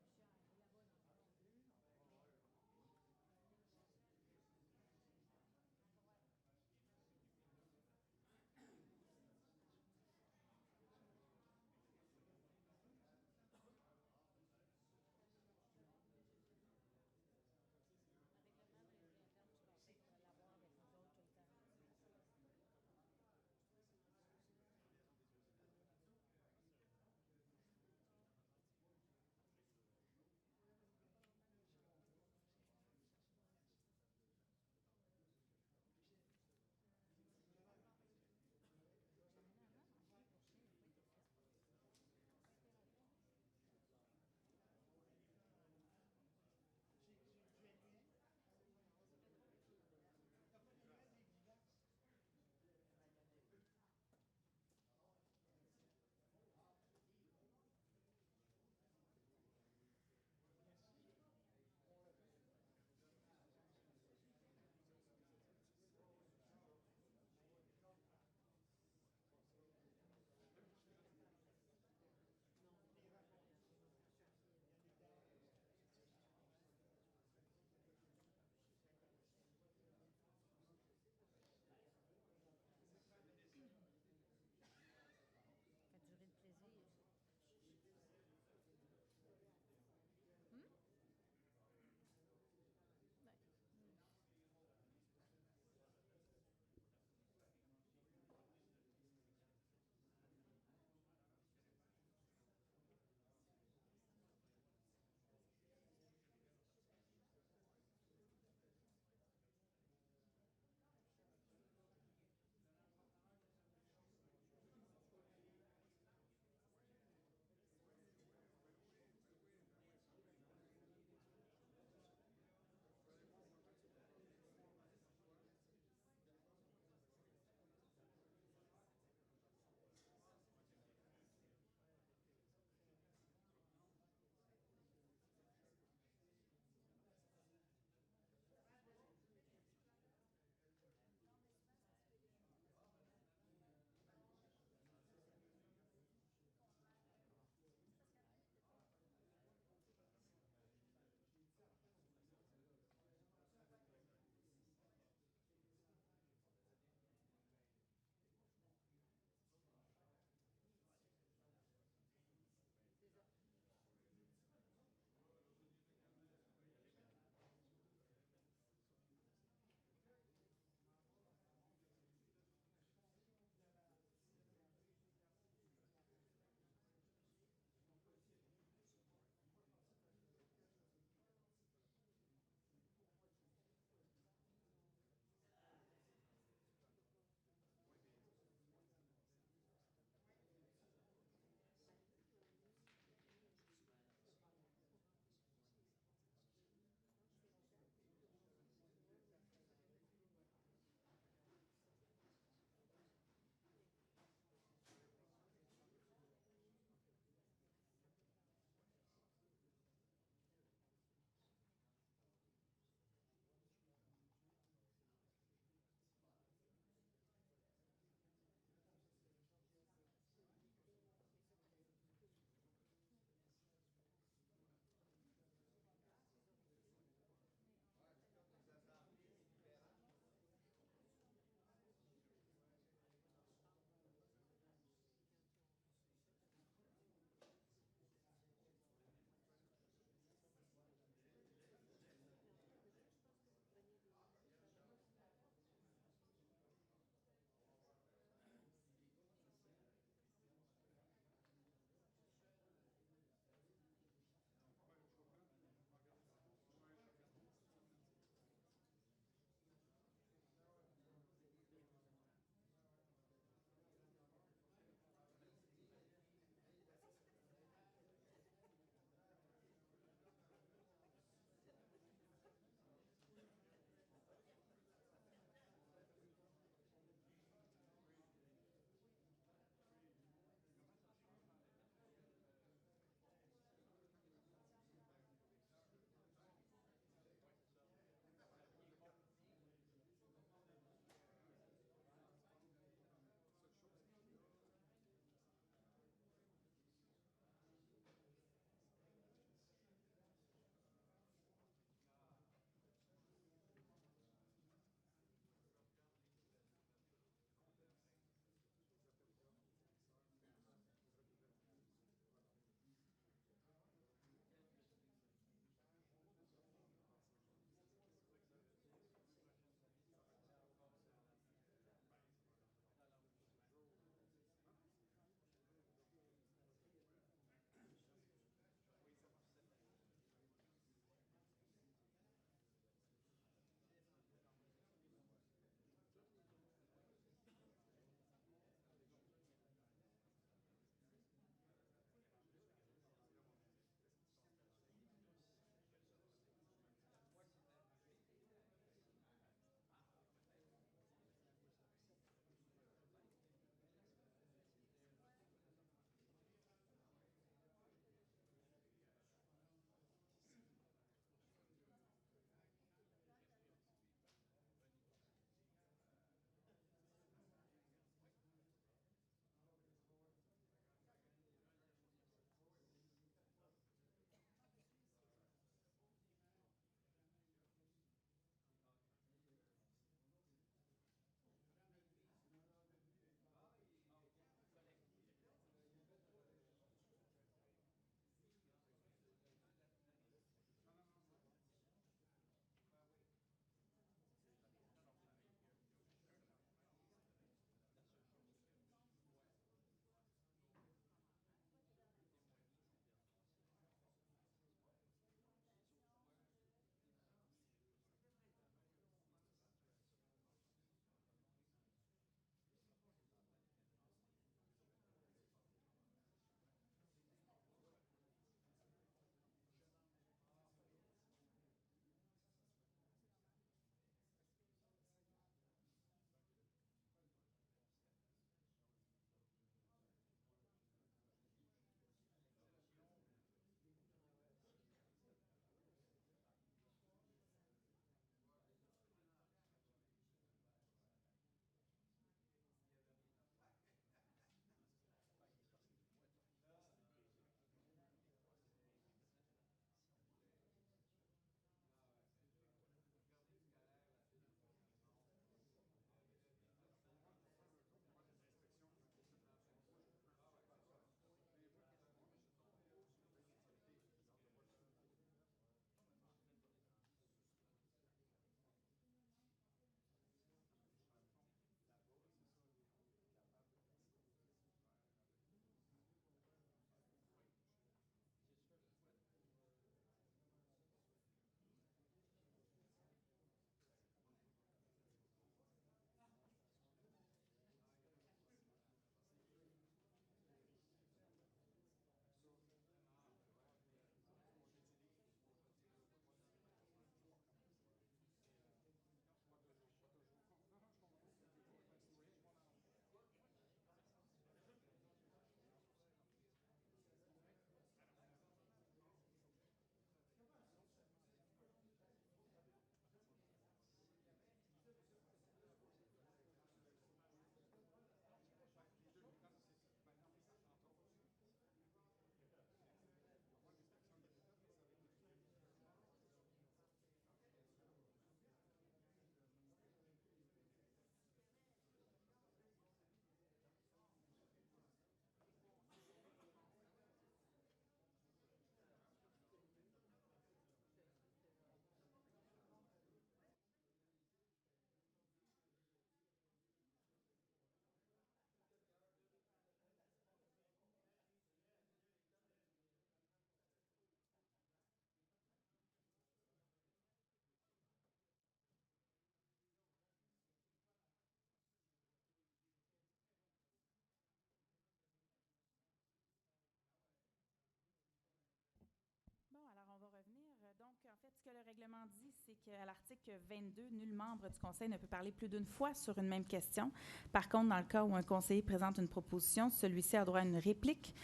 que le règlement dit, c'est qu'à l'article 22, nul membre du conseil ne peut parler plus d'une fois sur une même question. Par contre, dans le cas où un conseiller présente une proposition, celui-ci a droit à une réplique.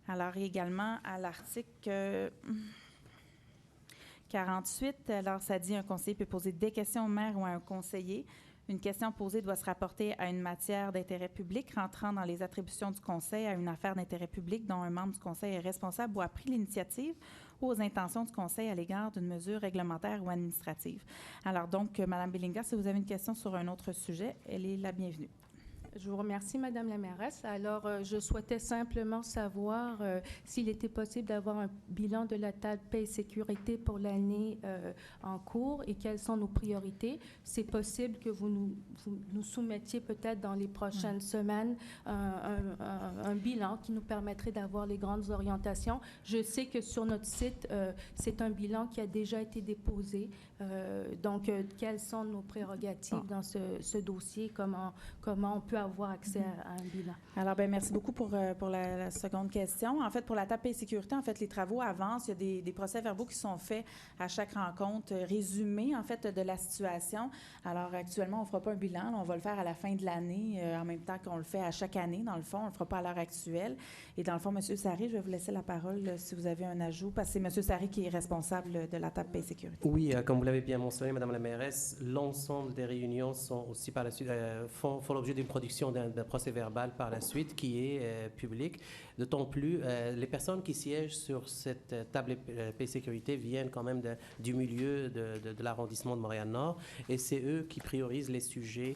Alors, également, à l'article 48, alors ça dit un conseiller peut poser des questions au maire ou à un conseiller. Une question posée doit se rapporter à une matière d'intérêt public rentrant dans les attributions du conseil à une affaire d'intérêt public dont un membre du conseil est responsable ou a pris l'initiative ou aux intentions du conseil à l'égard d'une mesure réglementaire ou administrative. Alors donc, Mme Belinga, si vous avez une question sur un autre sujet, elle est la bienvenue. Je vous remercie, Madame la mairesse. Alors, je souhaitais simplement savoir s'il était possible d'avoir un bilan de la table paix et sécurité pour l'année en cours et quelles sont nos priorités. C'est possible que vous nous soumettiez peut-être dans les prochaines semaines un bilan qui nous permettrait d'avoir les grandes orientations. Je sais que sur notre site, c'est un bilan qui a déjà été déposé. Donc, quelles sont nos prérogatives dans ce dossier? Comment on peut avoir accès à un bilan? Alors, bien, merci beaucoup pour la seconde question. En fait, pour la table paix et sécurité, en fait, les travaux avancent. Il y a des procès-verbaux qui sont faits à chaque rencontre, résumés, en fait, de la situation. Alors, actuellement, on ne fera pas un bilan. Là, on va le faire à la fin de l'année, en même temps qu'on le fait à chaque année, dans le fond. On ne le fera pas à l'heure actuelle. Et dans le fond, M. Sarry, je vais vous laisser la parole si vous avez un ajout, parce que c'est M. Sarry qui est responsable de la table paix et sécurité. Oui, comme vous l'avez bien mentionné, Madame la mairesse, l'ensemble des réunions sont aussi par la suite, font l'objet d'une production d'un procès-verbal par la suite qui est public. D'autant plus, les personnes qui siègent sur cette table paix et sécurité viennent quand même du milieu de l'arrondissement de Montréal-Nord et c'est eux qui priorisent les sujets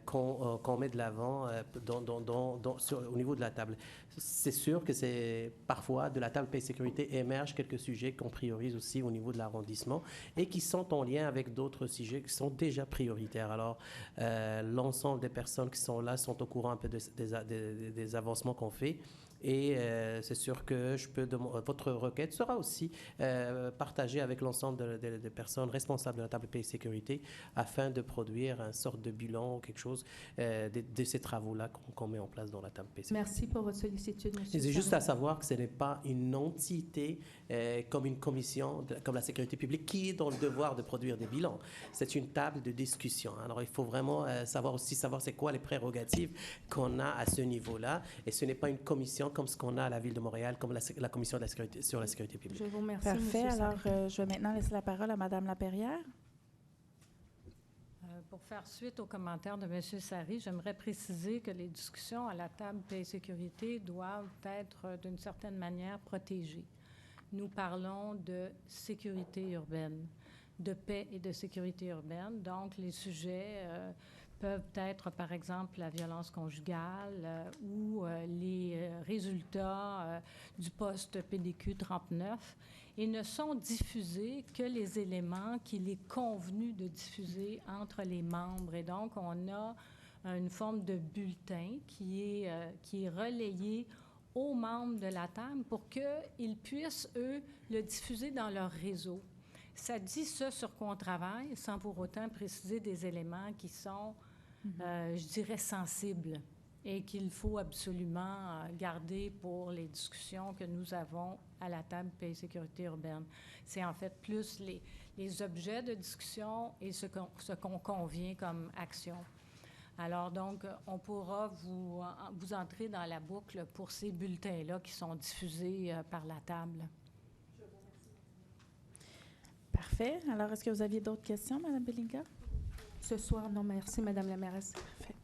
qu'on met de l'avant au niveau de la table. C'est sûr que c'est parfois de la table paix et sécurité émergent quelques sujets qu'on priorise aussi au niveau de l'arrondissement et qui sont en lien avec d'autres sujets qui sont déjà prioritaires. Alors, l'ensemble des personnes qui sont là sont au courant un peu des avancements qu'on fait. Et c'est sûr que votre requête sera aussi partagée avec l'ensemble des personnes responsables de la table paix et sécurité afin de produire une sorte de bilan ou quelque chose de ces travaux-là qu'on met en place dans la table paix et sécurité. Merci pour votre sollicitude, M. C'est juste à savoir que ce n'est pas une entité comme une commission, comme la sécurité publique, qui est dans le devoir de produire des bilans. C'est une table de discussion. Alors, il faut vraiment savoir c'est quoi les prérogatives qu'on a à ce niveau-là. Et ce n'est pas une commission comme ce qu'on a à la Ville de Montréal, comme la commission de la sécurité, sur la sécurité publique. Je vous remercie, Parfait. M. Alors, je vais maintenant laisser la parole à Mme Laperrière. Pour faire suite aux commentaires de M. Sarry, j'aimerais préciser que les discussions à la table paix et sécurité doivent être d'une certaine manière protégées. Nous parlons de sécurité urbaine, de paix et de sécurité urbaine. Donc, les sujets peuvent être, par exemple, la violence conjugale ou les résultats du poste PDQ 39 et ne sont diffusés que les éléments qu'il est convenu de diffuser entre les membres. Et donc, on a une forme de bulletin qui est relayé aux membres de la table pour qu'ils puissent, eux, le diffuser dans leur réseau. Ça dit ce sur quoi on travaille, sans pour autant préciser des éléments qui sont, je dirais, sensibles et qu'il faut absolument garder pour les discussions que nous avons à la table paix et sécurité urbaine. C'est en fait plus les objets de discussion et ce qu'on convient comme action. Alors, donc, on pourra vous entrer dans la boucle pour ces bulletins-là qui sont diffusés par la table. Parfait. Alors, est-ce que vous aviez d'autres questions, Mme Belinga? Ce soir, non, merci, Mme la mairesse. Parfait.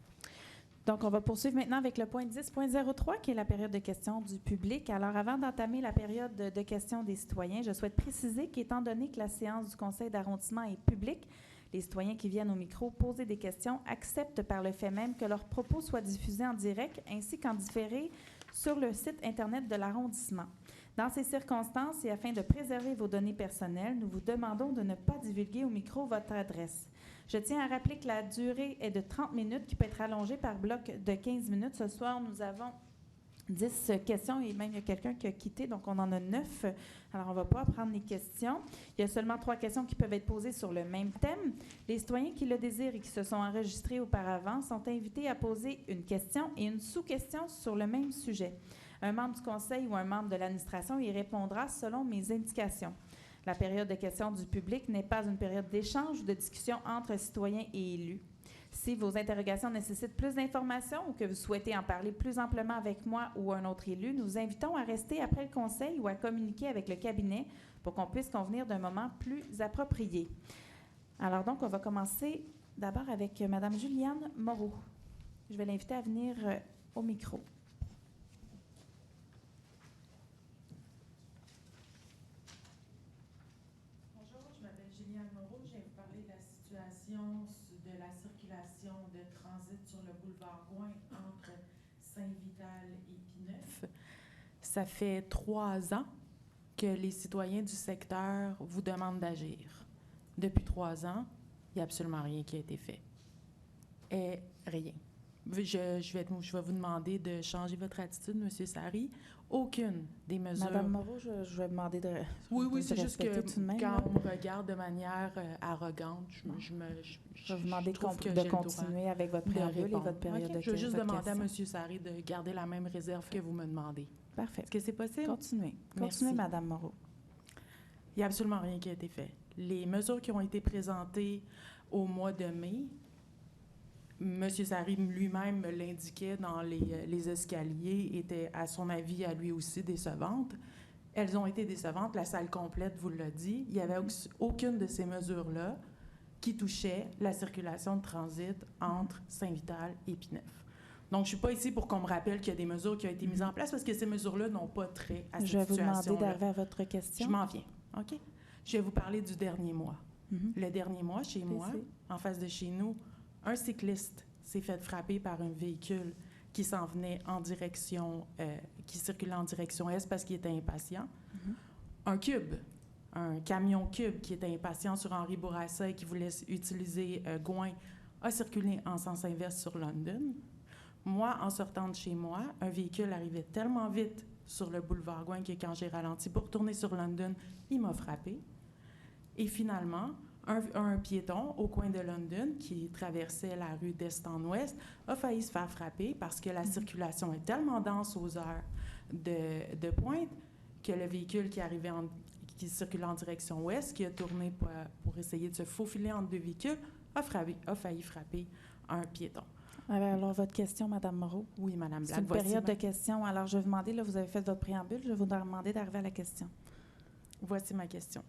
Donc, on va poursuivre maintenant avec le point 10.03, qui est la période de questions du public. Alors, avant d'entamer la période de questions des citoyens, je souhaite préciser qu'étant donné que la séance du conseil d'arrondissement est publique, les citoyens qui viennent au micro poser des questions acceptent par le fait même que leurs propos soient diffusés en direct ainsi qu'en différé sur le site Internet de l'arrondissement. Dans ces circonstances et afin de préserver vos données personnelles, nous vous demandons de ne pas divulguer au micro votre adresse. Je tiens à rappeler que la durée est de 30 minutes qui peut être allongée par bloc de 15 minutes. Ce soir, nous avons 10 questions et même il y a quelqu'un qui a quitté, donc on en a 9. Alors, on ne va pas prendre les questions. Il y a seulement 3 questions qui peuvent être posées sur le même thème. Les citoyens qui le désirent et qui se sont enregistrés auparavant sont invités à poser une question et une sous-question sur le même sujet. Un membre du conseil ou un membre de l'administration y répondra selon mes indications. La période de questions du public n'est pas une période d'échange ou de discussion entre citoyens et élus. Si vos interrogations nécessitent plus d'informations ou que vous souhaitez en parler plus amplement avec moi ou un autre élu, nous vous invitons à rester après le conseil ou à communiquer avec le cabinet pour qu'on puisse convenir d'un moment plus approprié. Alors donc, on va commencer d'abord avec Mme Juliane Moreau. Je vais l'inviter à venir au micro. Bonjour, je m'appelle Juliane Moreau. Je vais vous parler de la situation de la circulation de transit sur le boulevard Gouin entre Saint-Vital et Pineuf. Ça fait 3 ans que les citoyens du secteur vous demandent d'agir. Depuis 3 ans, il n'y a absolument rien qui a été fait. Et rien. Je vais vous demander de changer votre attitude, M. Sarry. Aucune des mesures... Madame Moreau, je vais demander de Oui, c'est juste que tout de même, quand là. on me regarde de manière arrogante, je vais vous demander trouve que de j'ai le droit continuer avec votre de préambule et répondre. votre période OK, de je veux juste votre demander à question. M. Sarry de garder la même réserve que vous me demandez. Parfait. Est-ce que c'est possible? Continuez. Merci. Continuez, Madame Moreau. Il n'y a absolument rien qui a été fait. Les mesures qui ont été présentées au mois de mai, M. Sarry lui-même me l'indiquait dans les escaliers, étaient, à son avis, à lui aussi décevantes. Elles ont été décevantes. La salle complète vous l'a dit. Il n'y avait aucune de ces mesures-là qui touchait la circulation de transit entre Saint-Vital et Pineuf. Donc, je ne suis pas ici pour qu'on me rappelle qu'il y a des mesures qui ont été mises en place parce que ces mesures-là n'ont pas trait à cette Je vais vous situation-là. demander d'arriver à votre question. Je m'en viens. OK? Je vais vous parler du dernier mois. Mhm. Le dernier mois, chez moi, en face de chez nous, un cycliste s'est fait frapper par un véhicule qui s'en venait en direction, qui circulait en direction est parce qu'il était impatient. Un camion cube qui était impatient sur Henri Bourassa et qui voulait utiliser Gouin, a circulé en sens inverse sur London. Moi, en sortant de chez moi, un véhicule arrivait tellement vite sur le boulevard Gouin que quand j'ai ralenti pour tourner sur London, il m'a frappé. Et finalement, un piéton au coin de London qui traversait la rue d'est en ouest a failli se faire frapper parce que la circulation est tellement dense aux heures de pointe que le véhicule qui circulait en direction ouest, qui a tourné pour essayer de se faufiler entre deux véhicules, a failli frapper un piéton. Alors, votre question, Mme Moreau? Oui, Mme Black. C'est une période de questions. Alors, je vais vous demander, là, vous avez fait votre préambule, je vais vous demander d'arriver à la question. Voici ma question.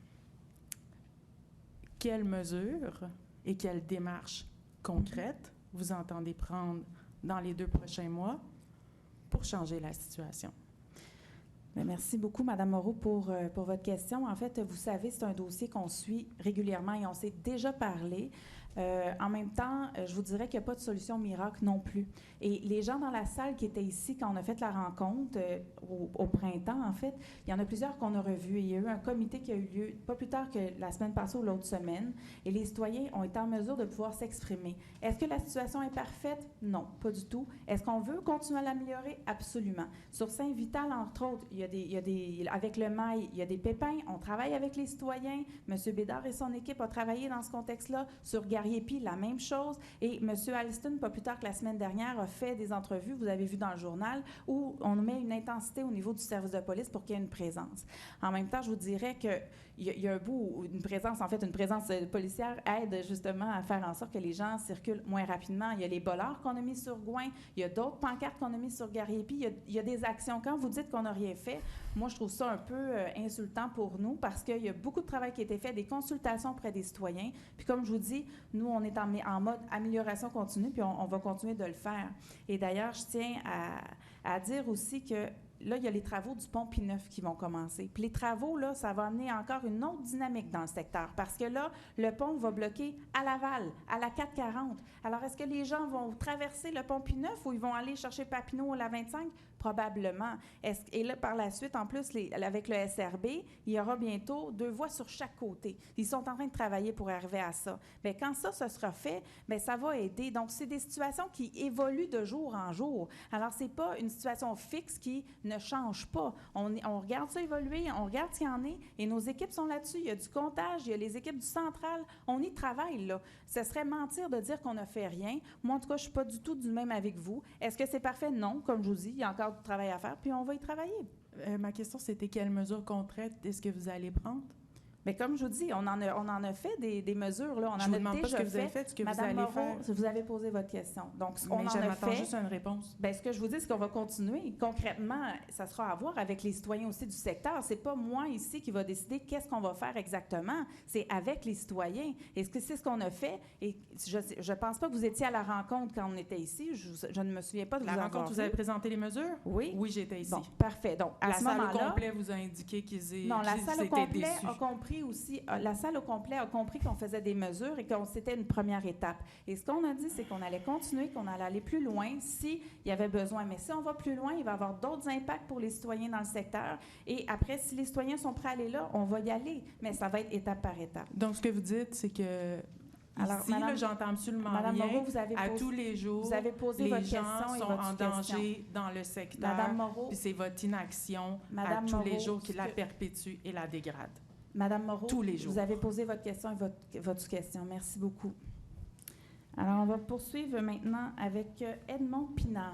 Quelles mesures et quelles démarches concrètes vous entendez prendre dans les 2 prochains mois pour changer la situation? Bien, merci beaucoup, Mme Moreau, pour votre question. En fait, vous savez, c'est un dossier qu'on suit régulièrement et on s'est déjà parlé. En même temps, je vous dirais qu'il n'y a pas de solution miracle non plus. Et les gens dans la salle qui étaient ici quand on a fait la rencontre au printemps, en fait, il y en a plusieurs qu'on a revus. Il y a eu un comité qui a eu lieu pas plus tard que la semaine passée ou l'autre semaine. Et les citoyens ont été en mesure de pouvoir s'exprimer. Est-ce que la situation est parfaite? Non, pas du tout. Est-ce qu'on veut continuer à l'améliorer? Absolument. Sur Saint-Vital, entre autres, avec le MAI, il y a des pépins. On travaille avec les citoyens. M. Bédard et son équipe ont travaillé dans ce contexte-là. Sur Garriépi, la même chose. Et M. Alston, pas plus tard que la semaine dernière, a fait des entrevues, vous avez vu dans le journal, où on met une intensité au niveau du service de police pour qu'il y ait une présence. En même temps, je vous dirais qu'il y a un bout où une présence policière aide justement à faire en sorte que les gens circulent moins rapidement. Il y a les bollards qu'on a mis sur Gouin, il y a d'autres pancartes qu'on a mis sur Garriépi, il y a des actions. Quand vous dites qu'on n'a rien fait, moi, je trouve ça un peu insultant pour nous parce qu'il y a beaucoup de travail qui a été fait, des consultations auprès des citoyens. Puis comme je vous dis, nous, on est en mode amélioration continue, puis on va continuer de le faire. Et d'ailleurs, je tiens à dire aussi que là, il y a les travaux du pont Pineuf qui vont commencer. Puis les travaux, là, ça va amener encore une autre dynamique dans le secteur parce que là, le pont va bloquer à Laval, à la 440. Alors, est-ce que les gens vont traverser le pont Pineuf ou ils vont aller chercher Papineau à la 25? Probablement. Et là, par la suite, en plus, avec le SRB, il y aura bientôt 2 voies sur chaque côté. Ils sont en train de travailler pour arriver à ça. Bien, quand ça sera fait, bien, ça va aider. Donc, c'est des situations qui évoluent de jour en jour. Alors, c'est pas une situation fixe qui ne change pas. On regarde ça évoluer, on regarde ce qu'il y en est, et nos équipes sont là-dessus. Il y a du comptage, il y a les équipes du central. On y travaille, là. Ce serait mentir de dire qu'on n'a fait rien. Moi, en tout cas, je ne suis pas du tout du même avec vous. Est-ce que c'est parfait? Non. Comme je vous dis, il y a encore du travail à faire, puis on va y travailler. Ma question, c'était quelles mesures concrètes est-ce que vous allez prendre? Mais comme je vous dis, on en a fait des mesures. Là. On Je en vous a demande pas déjà ce que vous avez fait, ce que vous Madame allez Moreau, faire. vous avez posé votre question. Donc, ce qu'on Mais en a j'attends fait... juste une réponse. Bien, ce que je vous dis, c'est qu'on va continuer. Concrètement, ça sera à voir avec les citoyens aussi du secteur. C'est pas moi ici qui va décider qu'est-ce qu'on va faire exactement. C'est avec les citoyens. Et c'est ce qu'on a fait. Et je pense pas que vous étiez à la rencontre quand on était ici. Je ne me souviens pas de vous La avoir rencontre, vous vu. avez présenté les mesures? Oui. Oui, j'étais ici. Bon, parfait. Donc, à La ce salle au moment-là... complet vous a indiqué qu'ils Non, la salle au étaient complet déçus. a compris aussi. La salle au complet a compris qu'on faisait des mesures et que c'était une première étape. Et ce qu'on a dit, c'est qu'on allait continuer, qu'on allait aller plus loin s'il y avait besoin. Mais si on va plus loin, il va y avoir d'autres impacts pour les citoyens dans le secteur. Et après, si les citoyens sont prêts à aller là, on va y aller. Mais ça va être étape par étape. Donc, ce que vous dites, c'est que Alors, ici, Madame- là, j'entends absolument Madame rien. Moreau, vous avez À posé- tous les jours, vous avez posé les votre gens question et sont votre en question. danger dans le secteur. Madame Moreau, Puis c'est votre inaction Madame à tous les Moreau, jours qui ce la que- perpétue et la dégrade. Madame Moreau, Tous les jours. vous avez posé votre question et votre sous-question. Merci beaucoup. Alors, on va poursuivre maintenant avec Edmond Pinard.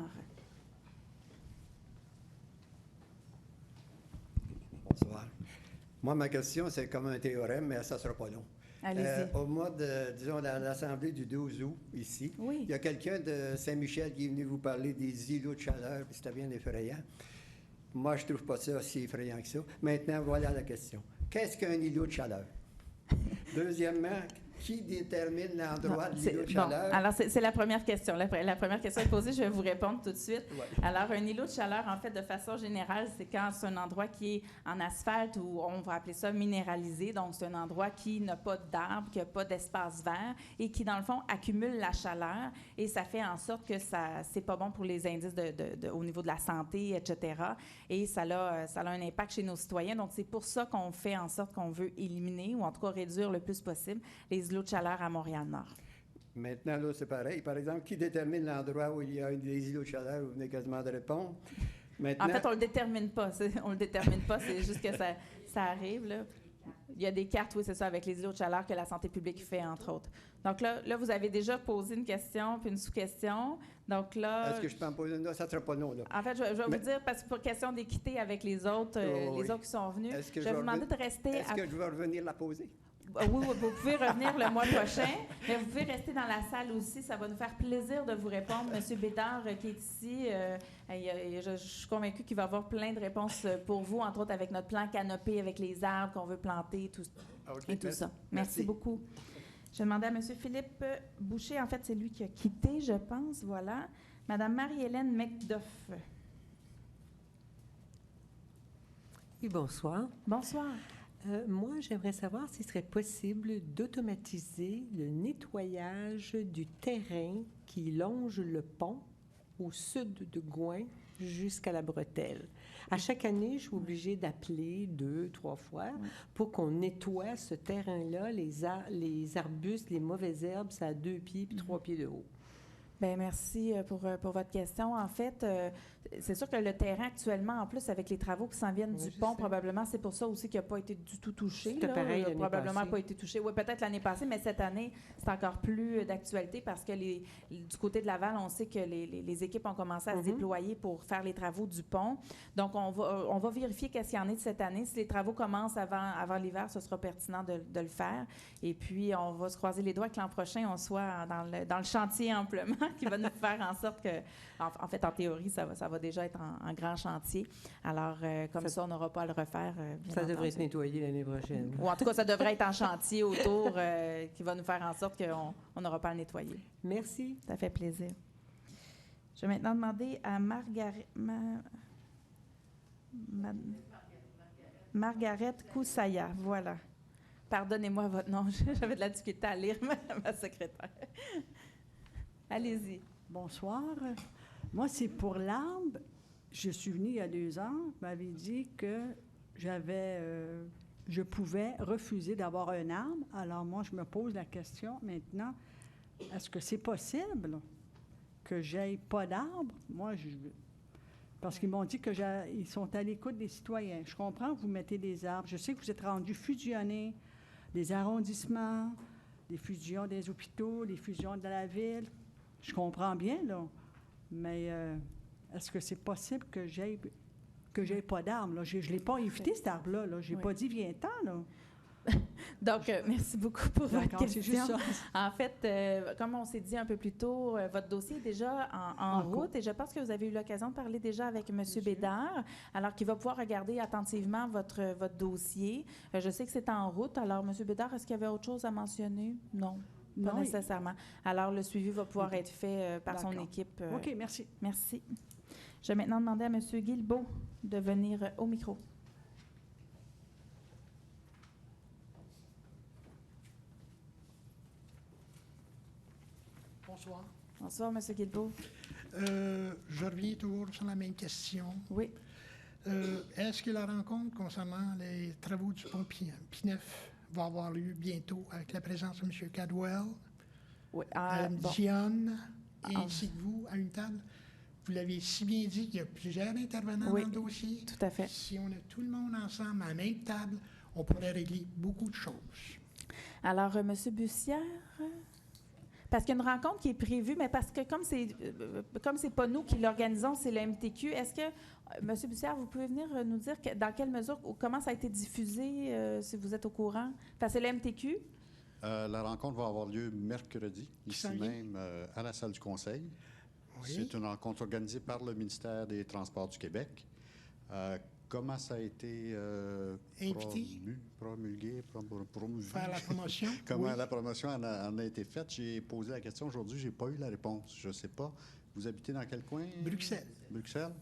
Bonsoir. Moi, ma question, c'est comme un théorème, mais ça ne sera pas long. Allez-y. Au mois de, disons, l'Assemblée du 12 août, ici, Oui. il y a quelqu'un de Saint-Michel qui est venu vous parler des îlots de chaleur, puis c'était bien effrayant. Moi, je ne trouve pas ça si effrayant que ça. Maintenant, voilà la question. Qu'est-ce qu'un îlot de chaleur? Deuxièmement, qui détermine l'endroit de l'îlot de chaleur? Alors, c'est la première question. La première question est posée, je vais vous répondre tout de suite. Ouais. Alors, un îlot de chaleur, en fait, de façon générale, c'est quand c'est un endroit qui est en asphalte ou on va appeler ça minéralisé. Donc, c'est un endroit qui n'a pas d'arbres, qui n'a pas d'espace vert et qui, dans le fond, accumule la chaleur et ça fait en sorte que c'est pas bon pour les indices au niveau de la santé, etc. Et ça a un impact chez nos citoyens. Donc, c'est pour ça qu'on fait en sorte qu'on veut éliminer ou en tout cas réduire le plus possible les îlots de chaleur à Montréal-Nord. Maintenant, là, c'est pareil. Par exemple, qui détermine l'endroit où il y a des îlots de chaleur? Vous venez quasiment de répondre. Maintenant, En fait, on le détermine pas. On le détermine pas, c'est juste que ça arrive, là. Il y a des cartes, oui, c'est ça, avec les îlots de chaleur que la santé publique fait, entre autres. Donc là, vous avez déjà posé une question puis une sous-question. Donc là... est-ce que je peux en poser une autre? Ça ne sera pas long, là. En fait, je vais vous dire, parce que pour question d'équité avec les autres, Oh, les oui. autres qui sont venus, Est-ce que je vais vous demander de rester... Est-ce que je vais revenir la poser? Oui, vous pouvez revenir le mois prochain, mais vous pouvez rester dans la salle aussi. Ça va nous faire plaisir de vous répondre. Monsieur Bédard, qui est ici, je suis convaincue qu'il va avoir plein de réponses pour vous, entre autres avec notre plan canopé, avec les arbres qu'on veut planter OK, et tout ça. Merci Merci. beaucoup. Je vais demander à Monsieur Philippe Boucher. En fait, c'est lui qui a quitté, je pense. Voilà. Madame Marie-Hélène McDuff. Oui, bonsoir. Bonsoir. Moi, j'aimerais savoir s'il serait possible d'automatiser le nettoyage du terrain qui longe le pont au sud de Gouin jusqu'à la bretelle. À chaque année, je suis obligée d'appeler 2, 3 fois pour qu'on nettoie ce terrain-là, les arbustes, les mauvaises herbes, ça a 2 pieds puis 3 pieds de haut. Bien, merci pour votre question. En fait, c'est sûr que le terrain actuellement, en plus, avec les travaux qui s'en viennent du pont, probablement, c'est pour ça aussi qu'il n'a pas été du tout touché. C'était pareil l'année probablement passée. pas été touché. Oui, peut-être l'année passée, mais cette année, c'est encore plus d'actualité parce que du côté de Laval, on sait que les équipes ont commencé à se déployer pour faire les travaux du pont. Donc, on va vérifier qu'est-ce qu'il y en est de cette année. Si les travaux commencent avant l'hiver, ce sera pertinent de le faire. Et puis, on va se croiser les doigts que l'an prochain, on soit dans le chantier amplement, qui va nous faire en sorte que, en fait, en théorie, ça va déjà être en grand chantier. Alors, comme ça, on n'aura pas à le refaire. Bien Ça devrait entendu. être nettoyé l'année prochaine. Ou en tout cas, ça devrait être en chantier autour qui va nous faire en sorte qu'on n'aura pas à le nettoyer. Merci. Ça fait plaisir. Je vais maintenant demander à Margaret Koussaya. Voilà. Pardonnez-moi votre nom. J'avais de la difficulté à lire ma secrétaire. Allez-y. Bonsoir. Moi, c'est pour l'arbre. Je suis venue il y a 2 ans. Vous m'avez dit que je pouvais refuser d'avoir un arbre. Alors, moi, je me pose la question maintenant, est-ce que c'est possible que j'aie pas d'arbre? Moi, parce qu'ils m'ont dit qu'ils sont à l'écoute des citoyens. Je comprends que vous mettez des arbres. Je sais que vous êtes rendus fusionnés, des arrondissements, des fusions des hôpitaux, des fusions de la ville. Je comprends bien, là. Mais est-ce que c'est possible que j'aie pas d'arbre, là? Je ne l'ai pas évité, cet arbre-là. Là. Je n'ai pas dit viens-t'en, là. Donc, merci beaucoup pour votre D'accord, c'est juste question. ça. En fait, comme on s'est dit un peu plus tôt, votre dossier est déjà en route et je pense que vous avez eu l'occasion de parler déjà avec M. Bédard, alors qu'il va pouvoir regarder attentivement votre dossier. Je sais que c'est en route. Alors, M. Bédard, est-ce qu'il y avait autre chose à mentionner? Non. Pas Non, nécessairement. Alors, le suivi va pouvoir être fait par son D'accord. équipe. OK, merci. Merci. Je vais maintenant demander à M. Guilbeault de venir au micro. Bonsoir. Bonsoir, M. Guilbeault. Je reviens toujours sur la même question. Oui. Est-ce que la rencontre concernant les travaux du pont P9 va avoir lieu bientôt avec la présence de M. Cadwell, Oui. Dionne, ainsi que vous, à une table? Vous l'avez si bien dit qu'il y a plusieurs intervenants Oui, dans le dossier. tout à fait. Si on a tout le monde ensemble à la même table, on pourrait régler beaucoup de choses. Alors, M. Bussière, parce qu'il y a une rencontre qui est prévue, mais parce que comme c'est pas nous qui l'organisons, c'est le MTQ, est-ce que, M. Bussière, vous pouvez venir nous dire dans quelle mesure, ou comment ça a été diffusé, si vous êtes au courant? Parce que c'est le MTQ? La rencontre va avoir lieu mercredi, ici s'en vient? même, à la salle du Conseil. Oui. C'est une rencontre organisée par le ministère des Transports du Québec. Comment ça a été Invité? promulgué? Faire la promotion? Comment Oui. la promotion en a été faite? J'ai posé la question aujourd'hui, je n'ai pas eu la réponse. Je ne sais pas. Vous habitez dans quel coin? Bruxelles. Bruxelles.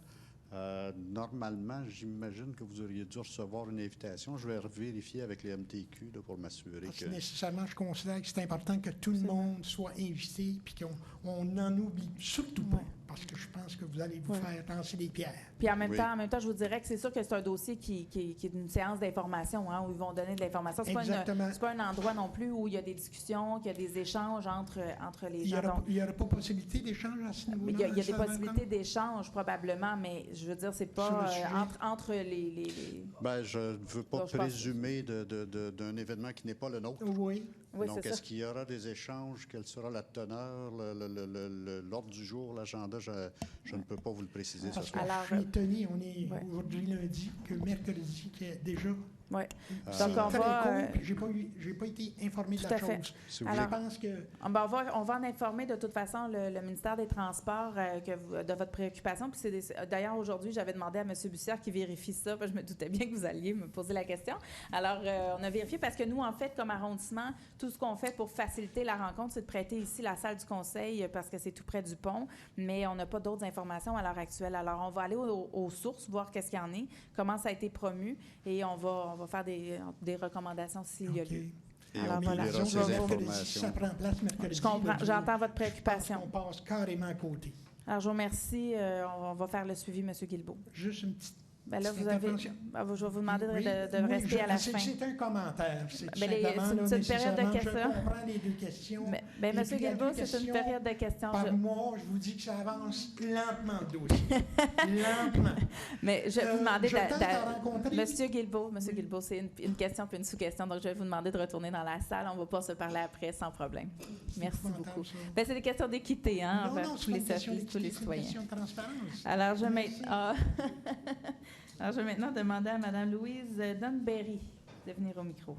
Normalement, j'imagine que vous auriez dû recevoir une invitation. Je vais vérifier avec les MTQ là, pour m'assurer Parce que... que nécessairement, je considère que c'est important que tout le monde soit invité puis qu'on n'en oublie surtout pas. Parce que je pense que vous allez vous faire lancer des pierres. Puis en même temps, je vous dirais que c'est sûr que c'est un dossier qui est une séance d'information, hein, où ils vont donner de l'information. C'est pas un endroit non plus où il y a des discussions, qu'il y a des échanges entre les gens. Il n'y aura pas possibilité d'échange à ce niveau-là? Il y a des possibilités d'échange probablement, mais je veux dire, c'est pas entre les... Bien, je ne veux pas Donc, je pense- présumer d'un événement qui n'est pas le nôtre. Oui. Oui, Donc, c'est est-ce ça. qu'il y aura des échanges? Quelle sera la teneur, l'ordre du jour, l'agenda? Je ne peux pas vous le préciser ce Parce que soir. Alors, je suis étonné, on est aujourd'hui lundi, que mercredi, qui est déjà... Oui. C'est Donc, on très va... court, puis j'ai pas été informé de Tout la à fait. chose. Si vous Alors, Je pense que... on va en informer de toute façon le ministère des Transports de votre préoccupation. Puis d'ailleurs, aujourd'hui, j'avais demandé à M. Bussière qui vérifie ça, parce que je me doutais bien que vous alliez me poser la question. Alors, on a vérifié parce que nous, en fait, comme arrondissement, tout ce qu'on fait pour faciliter la rencontre, c'est de prêter ici la salle du conseil parce que c'est tout près du pont, mais on n'a pas d'autres informations à l'heure actuelle. Alors, on va aller aux sources, voir qu'est-ce qu'il y en est, comment ça a été promu, et on va faire des recommandations s'il y a lieu. Et Alors, on voilà. publiera Je ces vais vous- informations. Ça prend place mercredi. Je comprends, là, j'entends votre préoccupation. On passe carrément à côté. Alors, je vous remercie. On va faire le suivi, M. Guilbeault. Juste une petite... Ben là, petite vous avez... intervention. Je vais vous demander Oui, de oui, rester à la c'est- fin. C'est un commentaire. C'est tout Ben, simplement, c'est une période de nécessairement, questions. Je comprends les deux questions. Ben, Et M. puis, la Guilbeault, deux c'est une questions période de questions. Par mois, je vous dis que ça avance lentement, le dossier. Lentement. Mais je vais vous demander... je tente à rencontrer- Monsieur Guilbeault, c'est une question puis une sous-question. Donc, je vais vous demander de retourner dans la salle. On va pouvoir se parler après sans problème. Merci beaucoup. Ben, c'est des questions d'équité, hein, Non, envers non, tous c'est pas les une question tous d'équité, les c'est une citoyens. question de transparence. Alors, Alors, je vais maintenant demander à Mme Louise Dunberry de venir au micro.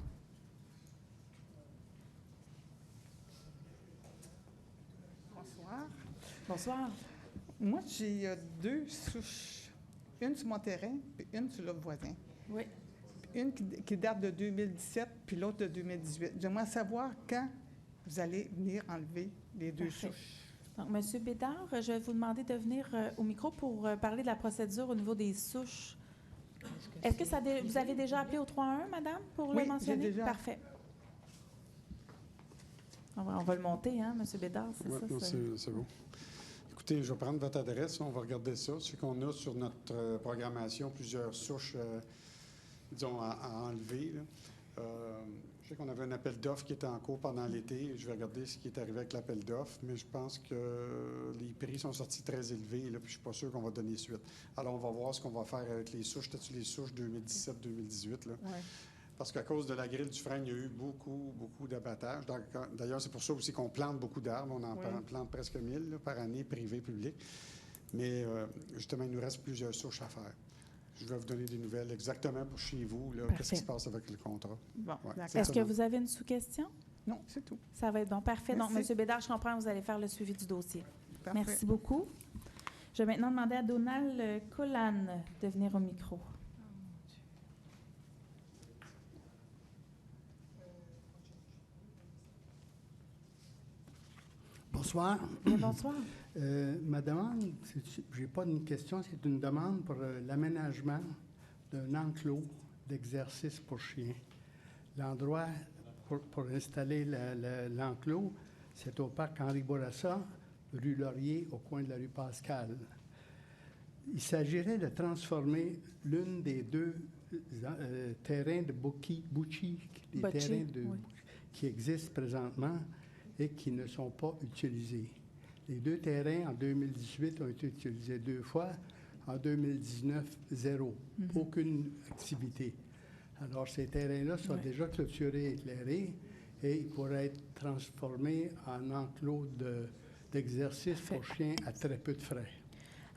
Bonsoir. Bonsoir. Moi, j'ai deux souches. Une sur mon terrain, puis une sur l'autre voisin. Oui. Puis une qui date de 2017, puis l'autre de 2018. J'aimerais savoir quand vous allez venir enlever les deux Parfait. souches. Donc, M. Bédard, je vais vous demander de venir au micro pour parler de la procédure au niveau des souches. Est-ce que vous avez déjà appelé au 3-1, madame, pour Oui, le j'ai mentionner? déjà. Parfait. On va le monter, hein, M. Bédard, c'est Ouais, ça? non, c'est bon. Écoutez, je vais prendre votre adresse, on va regarder ça. C'est qu'on a sur notre programmation plusieurs souches, disons, à enlever, là. Je sais qu'on avait un appel d'offres qui était en cours pendant l'été. Je vais regarder ce qui est arrivé avec l'appel d'offres, mais je pense que les prix sont sortis très élevés, là, puis je ne suis pas sûr qu'on va donner suite. Alors, on va voir ce qu'on va faire avec les souches. Peut-être les souches 2017-2018, là. Ouais. Parce qu'à cause de la grille du frein, il y a eu beaucoup d'abattages. D'ailleurs, c'est pour ça aussi qu'on plante beaucoup d'arbres. On en plante presque 1000 là, par année, privé, public. Mais justement, il nous reste plusieurs souches à faire. je vais vous donner des nouvelles exactement pour chez vous, là, Parfait. qu'est-ce qui se passe avec le contrat. Bon, Ouais, d'accord. Est-ce que vous avez une sous-question? Non, c'est tout. Ça va être bon. Parfait. Merci. Donc, M. Bédard, je comprends, vous allez faire le suivi du dossier. Parfait. Merci beaucoup. Je vais maintenant demander à Donald Collan de venir au micro. Bonsoir. Bonsoir. Ma demande, je n'ai pas une question, c'est une demande pour l'aménagement d'un enclos d'exercice pour chiens. L'endroit pour installer l'enclos, c'est au parc Henri Bourassa, rue Laurier, au coin de la rue Pascal. Il s'agirait de transformer l'une des deux terrains de bocce, des terrains qui existent présentement et qui ne sont pas utilisés. Les deux terrains, en 2018, ont été utilisés 2 fois. En 2019, 0. Aucune activité. Alors, ces terrains-là sont déjà clôturés et éclairés et ils pourraient être transformés en enclos d'exercice pour chiens à très peu de frais.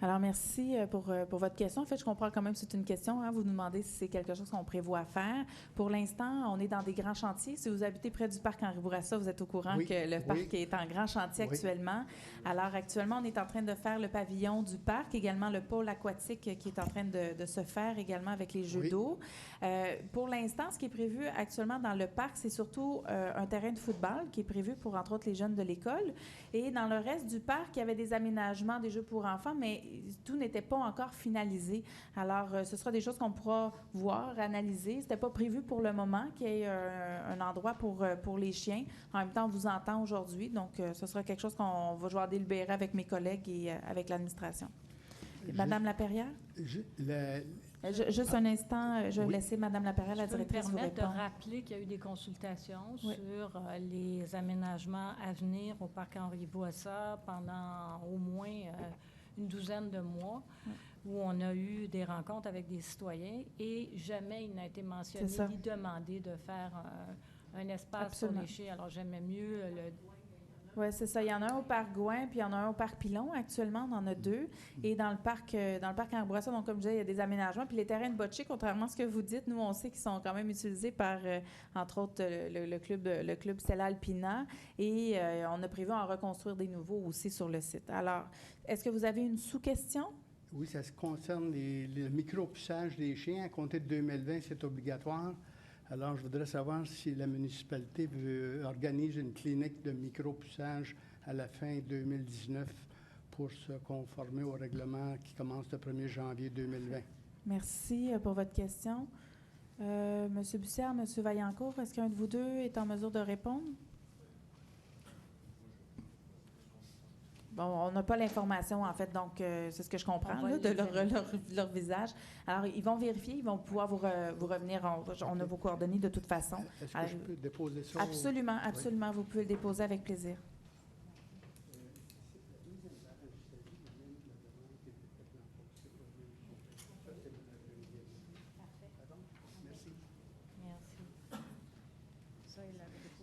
Alors, merci pour votre question. En fait, je comprends quand même que c'est une question. Hein. Vous nous demandez si c'est quelque chose qu'on prévoit faire. Pour l'instant, on est dans des grands chantiers. Si vous habitez près du parc Henri Bourassa, vous êtes au courant que le parc est en grand chantier actuellement. Alors, actuellement, on est en train de faire le pavillon du parc, également le pôle aquatique qui est en train de se faire également avec les jeux d'eau. Pour l'instant, ce qui est prévu actuellement dans le parc, c'est surtout un terrain de football qui est prévu pour, entre autres, les jeunes de l'école. Et dans le reste du parc, il y avait des aménagements, des jeux pour enfants, mais tout n'était pas encore finalisé. Alors, ce sera des choses qu'on pourra voir, analyser. Ce n'était pas prévu pour le moment qu'il y ait un endroit pour les chiens. En même temps, on vous entend aujourd'hui, donc ce sera quelque chose qu'on va devoir délibérer avec mes collègues et avec l'administration. Madame Laperrière? Juste un instant, je vais laisser Madame Laperrière, la directrice, vous permettre répondre. de rappeler qu'il y a eu des consultations sur les aménagements à venir au parc Henri Bourassa pendant au moins une douzaine de mois, où on a eu des rencontres avec des citoyens et jamais il n'a été mentionné ni demandé de faire un espace pour les chiens. Alors, j'aimais mieux le... Oui, c'est ça. Il y en a un au parc Gouin, puis il y en a un au parc Pilon. Actuellement, on en a 2. Et dans le parc Henri Bourassa, donc comme je disais, il y a des aménagements. Puis les terrains de bocce, contrairement à ce que vous dites, nous, on sait qu'ils sont quand même utilisés par, entre autres, le club Stella Alpina. Et on a prévu en reconstruire des nouveaux aussi sur le site. Alors, est-ce que vous avez une sous-question? Oui, ça se concerne le micro-poussage des chiens. À compter de 2020, c'est obligatoire. Alors, je voudrais savoir si la municipalité organise une clinique de micro-poussage à la fin 2019 pour se conformer au règlement qui commence le 1er janvier 2020. Merci pour votre question. Monsieur Bussière, Monsieur Vaillancourt, est-ce qu'un de vous deux est en mesure de répondre? Bon, on n'a pas l'information, en fait, donc c'est ce que je comprends là, de leur visage. Alors, ils vont vérifier, ils vont pouvoir vous revenir. On a vos coordonnées de toute façon. Est-ce que je peux déposer ça? Absolument, absolument. Vous pouvez le déposer avec plaisir.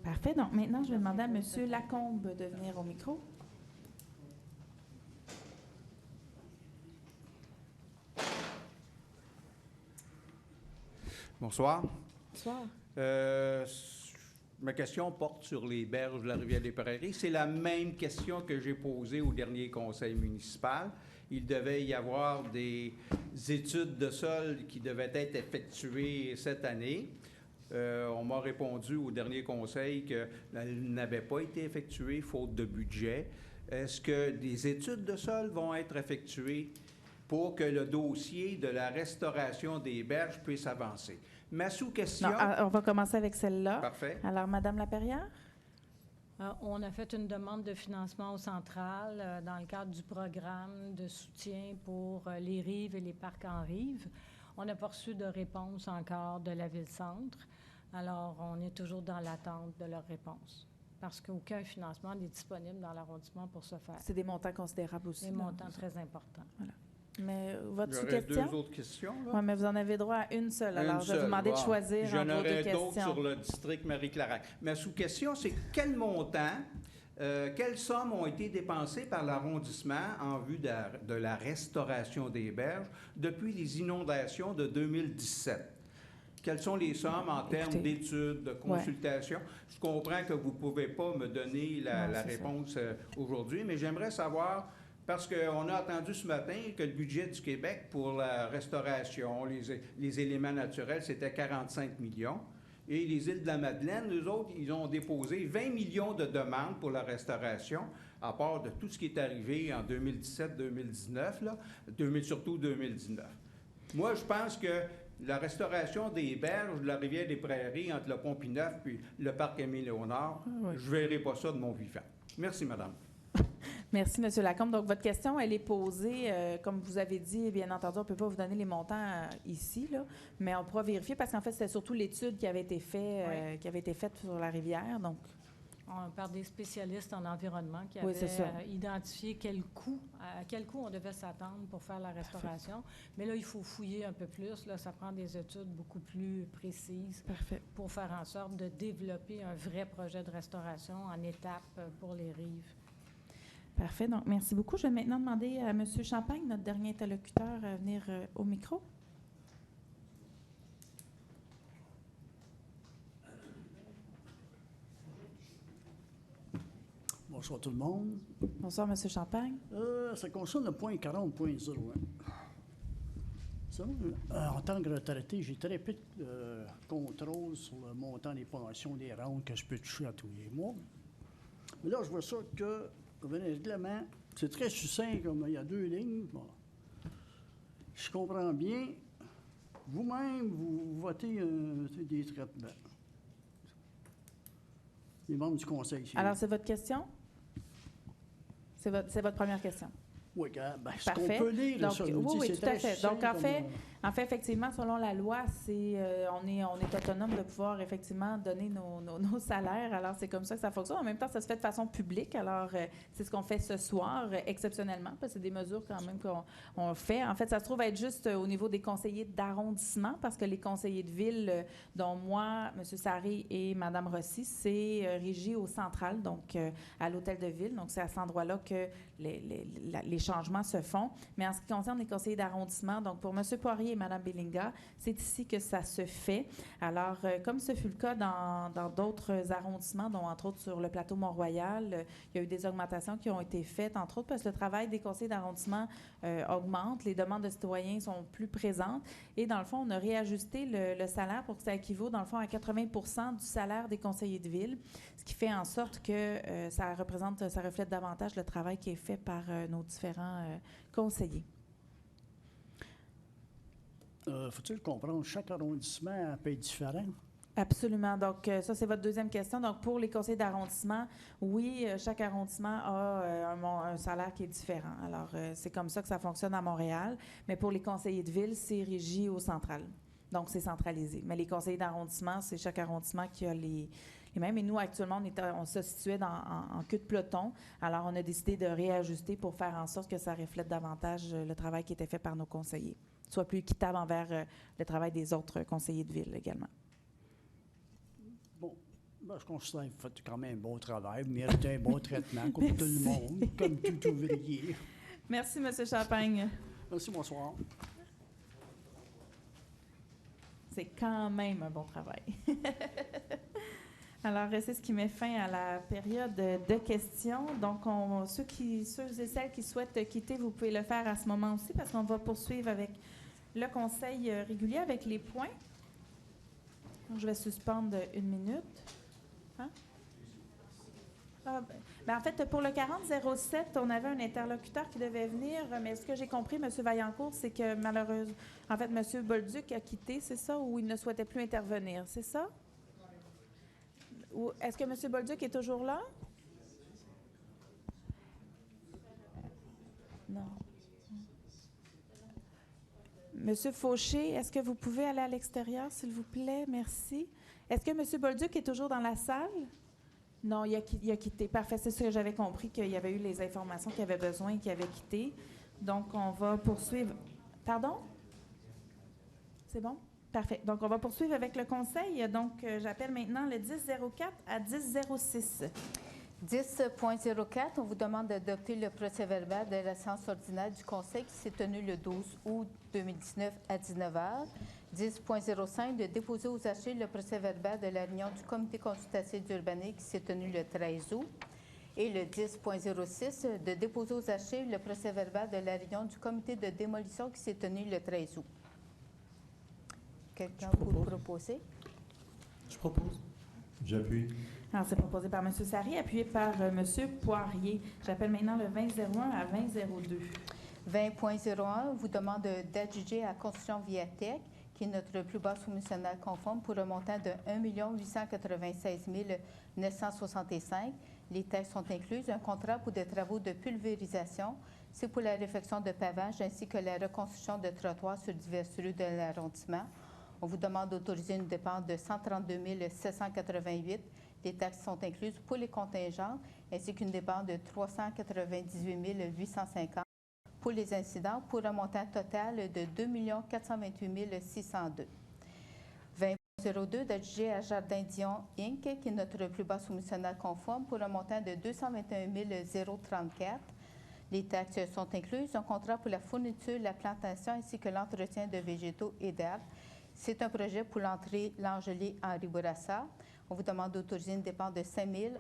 Parfait. Donc, maintenant, je vais demander à M. Lacombe de venir au micro. Bonsoir. Bonsoir. Ma question porte sur les berges de la rivière des Prairies. C'est la même question que j'ai posée au dernier conseil municipal. Il devait y avoir des études de sol qui devaient être effectuées cette année. On m'a répondu au dernier conseil qu'elles n'avaient pas été effectuées faute de budget. Est-ce que des études de sol vont être effectuées pour que le dossier de la restauration des berges puisse avancer? Ma sous-question... Non, on va commencer avec celle-là. Parfait. Alors, Madame Laperrière? On a fait une demande de financement au central dans le cadre du programme de soutien pour les rives et les parcs en rive. On n'a pas reçu de réponse encore de la Ville-Centre. Alors, on est toujours dans l'attente de leur réponse parce qu'aucun financement n'est disponible dans l'arrondissement pour ce faire. C'est des montants considérables aussi. Des montants très importants. Voilà. Mais votre sous-question? J'aurais 2 autres questions. Oui, mais vous en avez droit à une seule. Alors, je vais vous demander de choisir entre vos deux questions. J'en aurais d'autres sur le district Marie-Clarac. Ma sous-question, c'est quel montant Quelles sommes ont été dépensées par l'arrondissement en vue de la restauration des berges depuis les inondations de 2017? Quelles sont les sommes en termes d'études, de consultations? Je comprends que vous ne pouvez pas me donner la réponse aujourd'hui, mais j'aimerais savoir, parce qu'on a entendu ce matin que le budget du Québec pour la restauration, les éléments naturels, c'était 45 millions. Et les îles de la Madeleine, eux autres, ils ont déposé 20 millions de demandes pour la restauration, à part de tout ce qui est arrivé en 2017-2019, surtout 2019. Moi, je pense que la restauration des berges de la rivière des Prairies entre le Pont-Pineuf puis le parc Émile-Léonard, je ne verrai pas ça de mon vivant. Merci, madame. Merci, M. Lacombe. Donc, votre question, elle est posée, comme vous avez dit, bien entendu, on ne peut pas vous donner les montants ici, là, mais on pourra vérifier parce qu'en fait, c'était surtout l'étude qui avait été faite sur la rivière. Donc, par des spécialistes en environnement qui avaient identifié à quel coût on devait s'attendre pour faire la restauration. Parfait. Mais là, il faut fouiller un peu plus. Là, ça prend des études beaucoup plus précises pour faire en sorte de développer un vrai projet de restauration en étapes pour les rives. Parfait. Donc, merci beaucoup. Je vais maintenant demander à M. Champagne, notre dernier interlocuteur, à venir au micro. Bonsoir tout le monde. Bonsoir, M. Champagne. Ça concerne le point 40.01. En tant que retraité, j'ai très peu de contrôle sur le montant des pensions, des rentes que je peux toucher à tous les mois. Mais là, je vois ça que le règlement, c'est très succinct, comme il y a 2 lignes. Bon. Je comprends bien. Vous-même, vous votez des traitements. Les membres du conseil. Alors, c'est votre question? C'est votre première question? Oui, ce qu'on peut lire, donc, ça, oui, tout à fait. Donc, en fait, effectivement, selon la loi, on est autonome de pouvoir effectivement donner nos salaires. Alors, c'est comme ça que ça fonctionne. En même temps, ça se fait de façon publique. Alors, c'est ce qu'on fait ce soir, exceptionnellement, parce que c'est des mesures quand même qu'on fait. En fait, ça se trouve être juste au niveau des conseillers d'arrondissement, parce que les conseillers de ville, dont moi, M. Sarré et Mme Rossi, c'est régi au central, donc à l'hôtel de ville. Donc, c'est à cet endroit-là que les changements se font. Mais en ce qui concerne les conseillers d'arrondissement, donc pour M. Poirier et Mme Bellinga, c'est ici que ça se fait. Alors, comme ce fut le cas dans d'autres arrondissements, dont entre autres sur le plateau Mont-Royal, il y a eu des augmentations qui ont été faites, entre autres parce que le travail des conseillers d'arrondissement augmente, les demandes de citoyens sont plus présentes et dans le fond, on a réajusté le salaire pour que ça équivaut dans le fond à 80% du salaire des conseillers de ville, ce qui fait en sorte que ça reflète davantage le travail qui est fait par nos différents conseillers. Faut-il comprendre, chaque arrondissement paye différent? Absolument. Donc, ça, c'est votre deuxième question. Donc, pour les conseillers d'arrondissement, oui, chaque arrondissement a un salaire qui est différent. Alors, c'est comme ça que ça fonctionne à Montréal. Mais pour les conseillers de ville, c'est régi au central. Donc, c'est centralisé. Mais les conseillers d'arrondissement, c'est chaque arrondissement qui a les mêmes. Et nous, actuellement, on se situait en queue de peloton. Alors, on a décidé de réajuster pour faire en sorte que ça reflète davantage le travail qui était fait par nos conseillers, soit plus équitable envers le travail des autres conseillers de ville également. Bon, je considère que vous faites quand même un bon travail, vous méritez un bon traitement, comme tout le monde, comme tout ouvrier. Merci, M. Champagne. Merci, bonsoir. C'est quand même un bon travail. Alors, c'est ce qui met fin à la période de questions. Donc, ceux et celles qui souhaitent quitter, vous pouvez le faire à ce moment aussi, parce qu'on va poursuivre avec le conseil régulier, avec les points. Donc, je vais suspendre 1 minute. Hein? En fait, pour le 40-07, on avait un interlocuteur qui devait venir, mais ce que j'ai compris, M. Vaillancourt, c'est que malheureusement, en fait, M. Bolduc a quitté, c'est ça, ou il ne souhaitait plus intervenir, c'est ça? Est-ce que M. Bolduc est toujours là? Non. M. Fauché, est-ce que vous pouvez aller à l'extérieur, s'il vous plaît? Merci. Est-ce que M. Bolduc est toujours dans la salle? Non, il a quitté. Parfait, c'est ce que j'avais compris, qu'il y avait eu les informations qu'il avait besoin et qu'il avait quitté. Donc, on va poursuivre. Pardon? C'est bon? Parfait. Donc, on va poursuivre avec le conseil. Donc, j'appelle maintenant le 10-04 à 10-06. 10.04, on vous demande d'adopter le procès-verbal de la séance ordinaire du Conseil qui s'est tenue le 12 août 2019 à 19 h. 10.05, de déposer aux archives le procès-verbal de la réunion du Comité consultatif d'urbanisme qui s'est tenue le 13 août. Et le 10.06, de déposer aux archives le procès-verbal de la réunion du Comité de démolition qui s'est tenue le 13 août. Quelqu'un pour le proposer? Je propose. J'appuie. Alors, c'est proposé par M. Sari, appuyé par M. Poirier. J'appelle maintenant le 2001 à 2002. 20.01 vous demande d'adjuger à Construction Viatec, qui est notre plus bas soumissionnaire conforme, pour un montant de 1 896 965. Les taxes sont incluses. Un contrat pour des travaux de pulvérisation. C'est pour la réfection de pavage ainsi que la reconstruction de trottoirs sur diverses rues de l'arrondissement. On vous demande d'autoriser une dépense de 132 788. Les taxes sont incluses pour les contingents, ainsi qu'une dépense de 398 850 pour les incidents, pour un montant total de 2 428 602. 20.02, d'adjuger à Jardin Dion Inc., qui est notre plus bas soumissionnaire conforme, pour un montant de 221 034. Les taxes sont incluses. Un contrat pour la fourniture, la plantation ainsi que l'entretien de végétaux et d'arbres. C'est un projet pour l'entrée L'Angelier-Henri Bourassa. On vous demande d'autoriser une dépense de 5 000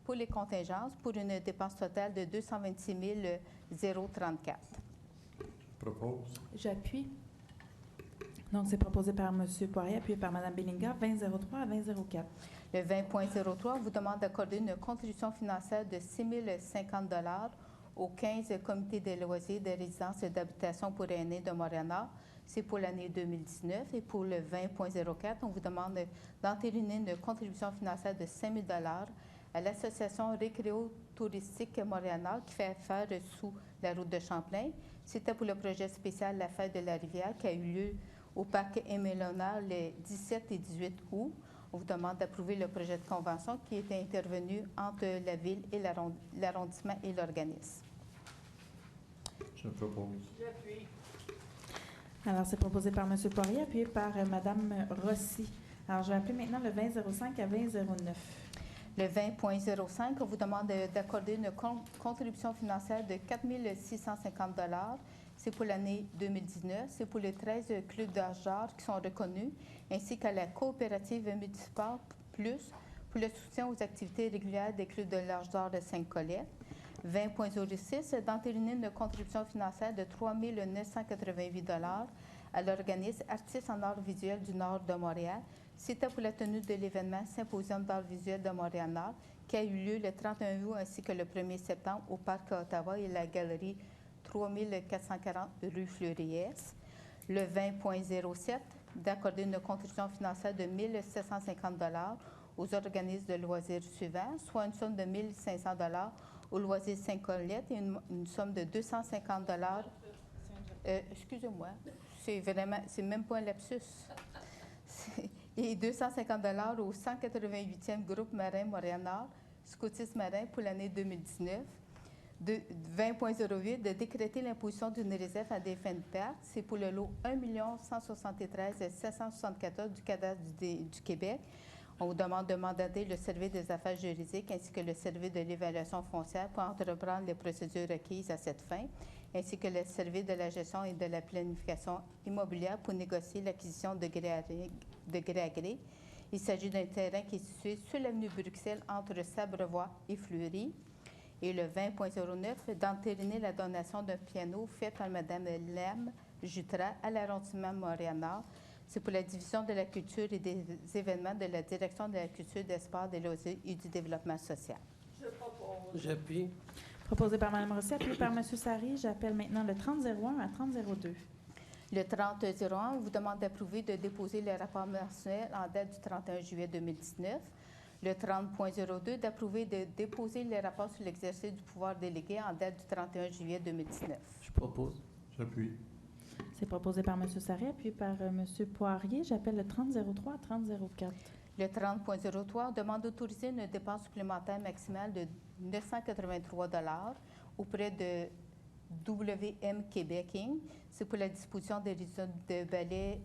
pour les contingences, pour une dépense totale de 226 034. Propose. J'appuie. Donc, c'est proposé par M. Poirier, appuyé par Mme Bellinga, 2003 à 2004. Le 20.03, on vous demande d'accorder une contribution financière de 6 050 aux 15 comités de loisirs, de résidence et d'habitation pour aînés de Montréal-Nord. C'est pour l'année 2019. Et pour le 20.04, on vous demande d'entériner une contribution financière de 5 000 à l'Association récréo-touristique Montréal-Nord qui fait affaire sous la route de Champlain. C'était pour le projet spécial La Fête de la Rivière qui a eu lieu au parc Émile-Léonard les 17 et 18 août. On vous demande d'approuver le projet de convention qui était intervenu entre la Ville et l'arrondissement et l'organisme. Je propose. J'appuie. Alors, c'est proposé par M. Poirier, appuyé par Mme Rossi. Alors, je vais appeler maintenant le 2005 à 2009. Le 20.05, on vous demande d'accorder une contribution financière de 4 650 $. C'est pour l'année 2019. C'est pour les 13 clubs d'âge d'or qui sont reconnus, ainsi qu'à la coopérative municipale plus pour le soutien aux activités régulières des clubs de l'âge d'or de Sainte-Colette. 20.06, d'entériner une contribution financière de 3 988 $ à l'organisme Artistes en art visuel du Nord de Montréal. C'était pour la tenue de l'événement Symposium d'art visuel de Montréal-Nord qui a eu lieu le 31 août ainsi que le 1er septembre au Parc Ottawa et la galerie 3440 rue Fleury-Est. Le 20.07, d'accorder une contribution financière de 1 750 $ aux organismes de loisirs suivants, soit une somme de 1 500 $ au loisir Sainte-Colette et une somme de 250 $. Excusez-moi, c'est même pas un lapsus. Et 250 $ au 188e groupe marin Montréal-Nord, Scoutisme marin pour l'année 2019. 20.08, de décréter l'imposition d'une réserve à des fins de perte. C'est pour le lot 1 173 774 du cadastre du Québec. On vous demande de mandater le service des affaires juridiques ainsi que le service de l'évaluation foncière pour entreprendre les procédures requises à cette fin, ainsi que le service de la gestion et de la planification immobilière pour négocier l'acquisition de gré à gré. Il s'agit d'un terrain qui est situé sur l'avenue Bruxelles entre Sabrevois et Fleury. Et le 20.09, d'entériner la donation d'un piano fait par Mme Lem Jutras à l'arrondissement Montréal-Nord. C'est pour la division de la culture et des événements de la Direction de la culture, des sports, des loisirs et du développement social. Je propose. J'appuie. Proposé par Mme Rossi, appuyé par M. Sari. J'appelle maintenant le 3001 à 3002. Le 3001, on vous demande d'approuver de déposer le rapport mensuel en date du 31 juillet 2019. Le 30.02, d'approuver de déposer le rapport sur l'exercice du pouvoir délégué en date du 31 juillet 2019. Je propose. J'appuie. C'est proposé par M. Sarré, appuyé par M. Poirier. J'appelle le 3003 à 3004. Le 30.03 demande d'autoriser une dépense supplémentaire maximale de 983 $ auprès de WM Québec Inc. C'est pour la disposition des réseaux de balais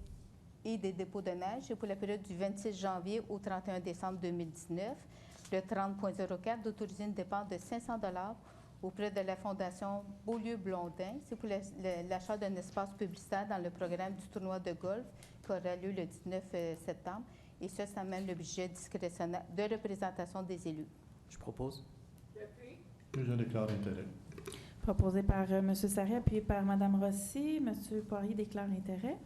et des dépôts de neige. C'est pour la période du 26 janvier au 31 décembre 2019. Le 30.04, d'autoriser une dépense de 500 $ auprès de la Fondation Beaulieu-Blondin. C'est pour l'achat d'un espace publicitaire dans le programme du tournoi de golf qui aura lieu le 19 septembre. Et ça, ça amène le budget discrétionnaire de représentation des élus. Je propose. Que je déclare l'intérêt. Proposé par M. Sarré, appuyé par Mme Rossi. M. Poirier déclare l'intérêt.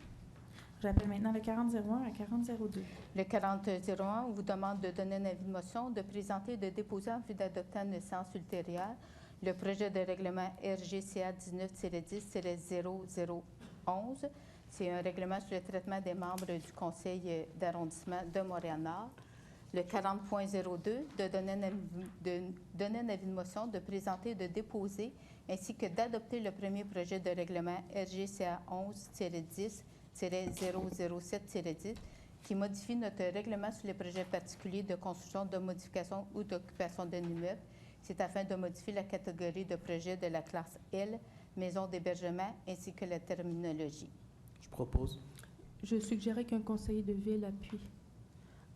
J'appelle maintenant le 4001 à 4002. Le 4001, on vous demande de donner un avis de motion, de présenter et de déposer en vue d'adopter à une séance ultérieure le projet de règlement RGCA 19-10-0011. C'est un règlement sur le traitement des membres du conseil d'arrondissement de Montréal-Nord. Le 40.02, de donner un avis de motion, de présenter et de déposer, ainsi que d'adopter le premier projet de règlement RGCA 11-10-007-10, qui modifie notre règlement sur les projets particuliers de construction, de modification ou d'occupation d'un immeuble. C'est afin de modifier la catégorie de projets de la classe L, maison d'hébergement, ainsi que la terminologie. Je propose. Je suggérais qu'un conseiller de ville appuie.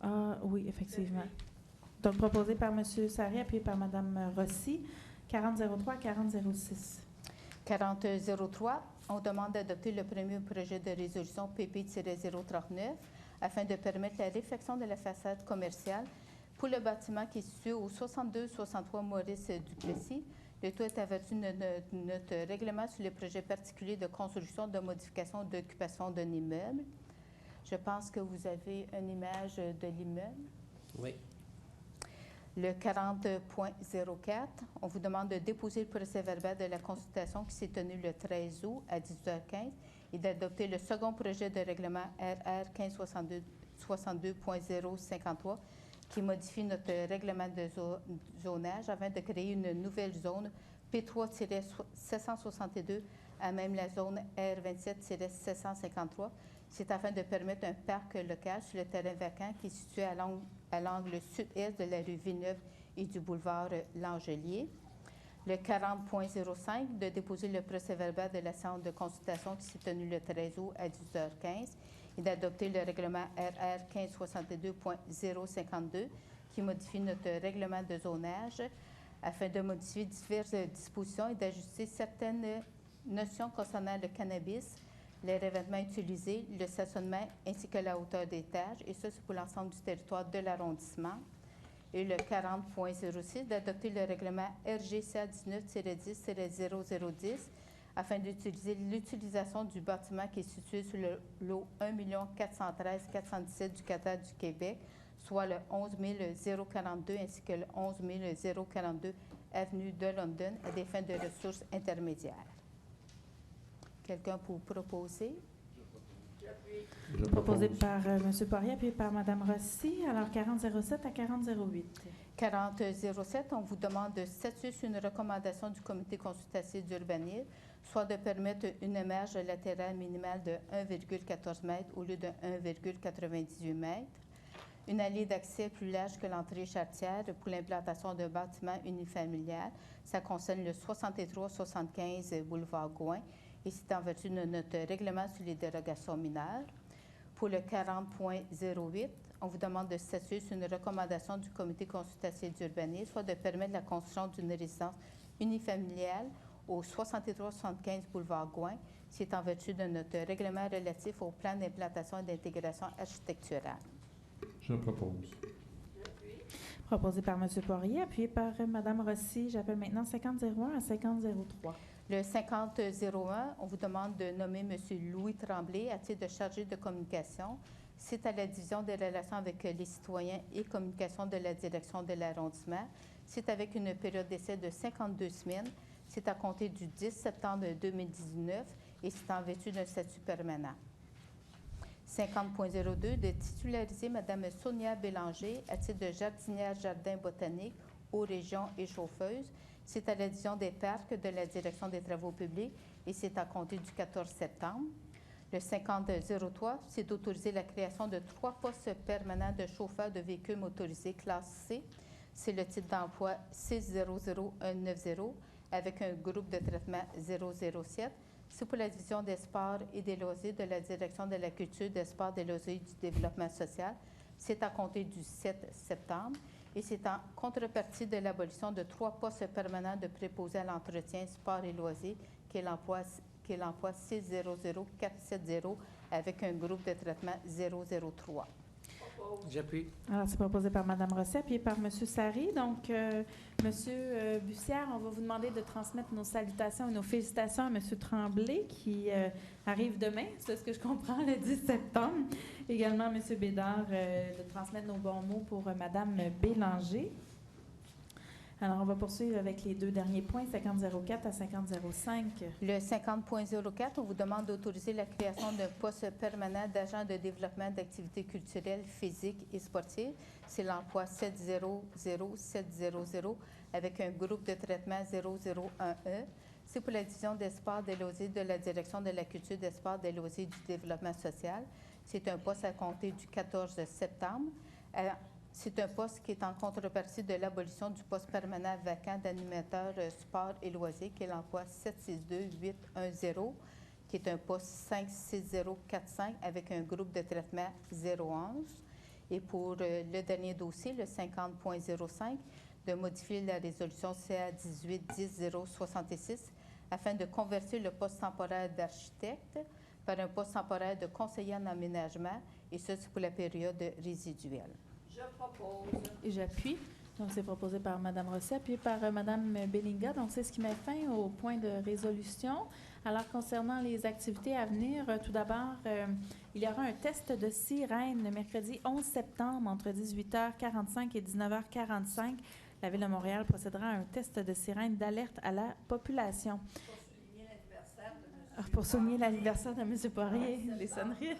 Ah oui, effectivement. Donc, proposé par M. Sarré, appuyé par Mme Rossi, 4003 à 4006. 4003, on demande d'adopter le premier projet de résolution PP-039 afin de permettre la réfection de la façade commerciale pour le bâtiment qui est situé au 62-63 Maurice Duplessis. Le tout est averti de notre règlement sur les projets particuliers de construction, de modification ou d'occupation d'un immeuble. Je pense que vous avez une image de l'immeuble. Oui. Le 40.04, on vous demande de déposer le procès-verbal de la consultation qui s'est tenue le 13 août à 18h15 et d'adopter le second projet de règlement RR 1562.053 qui modifie notre règlement de zonage afin de créer une nouvelle zone P3-762 à même la zone R27-753. C'est afin de permettre un parc local sur le terrain vacant qui est situé à l'angle sud-est de la rue Villeneuve et du boulevard L'Angelier. Le 40.05, de déposer le procès-verbal de la séance de consultation qui s'est tenue le 13 août à 10h15 et d'adopter le règlement RR 1562.052 qui modifie notre règlement de zonage afin de modifier diverses dispositions et d'ajuster certaines notions concernant le cannabis, les revêtements utilisés, le stationnement ainsi que la hauteur d'étage, et ça, c'est pour l'ensemble du territoire de l'arrondissement. Et le 40.06, d'adopter le règlement RGCA 19-10-0010 afin d'utiliser l'utilisation du bâtiment qui est situé sur le lot 1 413 417 du Qatar du Québec, soit le 11 042 ainsi que le 11 042 avenue de London à des fins de ressources intermédiaires. Quelqu'un pour proposer? Proposé par M. Poirier, puis par Mme Rossi. Alors, 4007 à 4008. 4007, on vous demande de statuer sur une recommandation du comité consultatif d'urbanisme, soit de permettre une marge latérale minimale de 1,14 m au lieu de 1,98 m. Une allée d'accès plus large que l'entrée charretière pour l'implantation d'un bâtiment unifamilial. Ça concerne le 63-75 boulevard Gouin et c'est en vertu de notre règlement sur les dérogations mineures. Pour le 40.08, on vous demande de statuer sur une recommandation du comité consultatif d'urbanisme, soit de permettre la construction d'une résidence unifamiliale au 63-75 boulevard Gouin. C'est en vertu de notre règlement relatif au plan d'implantation et d'intégration architecturale. Je propose. Proposé par M. Poirier, appuyé par Mme Rossi. J'appelle maintenant 5001 à 5003. Le 5001, on vous demande de nommer M. Louis Tremblay à titre de chargé de communication. C'est à la division des relations avec les citoyens et communication de la direction de l'arrondissement. C'est avec une période d'essai de 52 semaines. C'est à compter du 10 septembre 2019 et c'est en vertu d'un statut permanent. 50.02, de titulariser Mme Sonia Bélanger à titre de jardinière jardin botanique aux régions et chauffeuse. C'est à la division des parcs de la direction des travaux publics et c'est à compter du 14 septembre. Le 50.03, c'est d'autoriser la création de 3 postes permanents de chauffeurs de véhicules motorisés classe C. C'est le titre d'emploi 600190 avec un groupe de traitement 007. C'est pour la division des sports et des loisirs de la direction de la culture, des sports, des loisirs et du développement social. C'est à compter du 7 septembre. et c'est en contrepartie de l'abolition de 3 postes permanents de préposés à l'entretien, sport et loisirs, qui est l'emploi 600470 avec un groupe de traitement 003. J'appuie. Alors, c'est proposé par Mme Rosset puis par M. Sari. Donc, M. Bussière, on va vous demander de transmettre nos salutations et nos félicitations à M. Tremblay, qui arrive demain, c'est ce que je comprends, le 10 septembre. Également, M. Bédard, de transmettre nos bons mots pour Mme Bélanger. Alors, on va poursuivre avec les 2 derniers points, 5004 à 5005. Le 50.04, on vous demande d'autoriser la création d'un poste permanent d'agent de développement d'activités culturelles, physiques et sportives. C'est l'emploi 700700 avec un groupe de traitement 001E. C'est pour la division des sports, des loisirs de la Direction de la culture, des sports, des loisirs et du développement social. C'est un poste à compter du 14 septembre. C'est un poste qui est en contrepartie de l'abolition du poste permanent vacant d'animateur sport et loisirs, qui est l'emploi 762810, qui est un poste 56045 avec un groupe de traitement 011. Et pour le dernier dossier, le 50.05, de modifier la résolution CA 18-10-066 afin de convertir le poste temporaire d'architecte par un poste temporaire de conseiller en aménagement, et ça, c'est pour la période résiduelle. Je propose. Et j'appuie. Donc, c'est proposé par Mme Rosset, puis par Mme Bellinga. Donc, c'est ce qui met fin au point de résolution. Alors, concernant les activités à venir, tout d'abord, il y aura un test de sirène le mercredi 11 septembre entre 18h45 et 19h45. La Ville de Montréal procédera à un test de sirène d'alerte à la population. Pour souligner l'anniversaire de M. Poirier, les sonneries.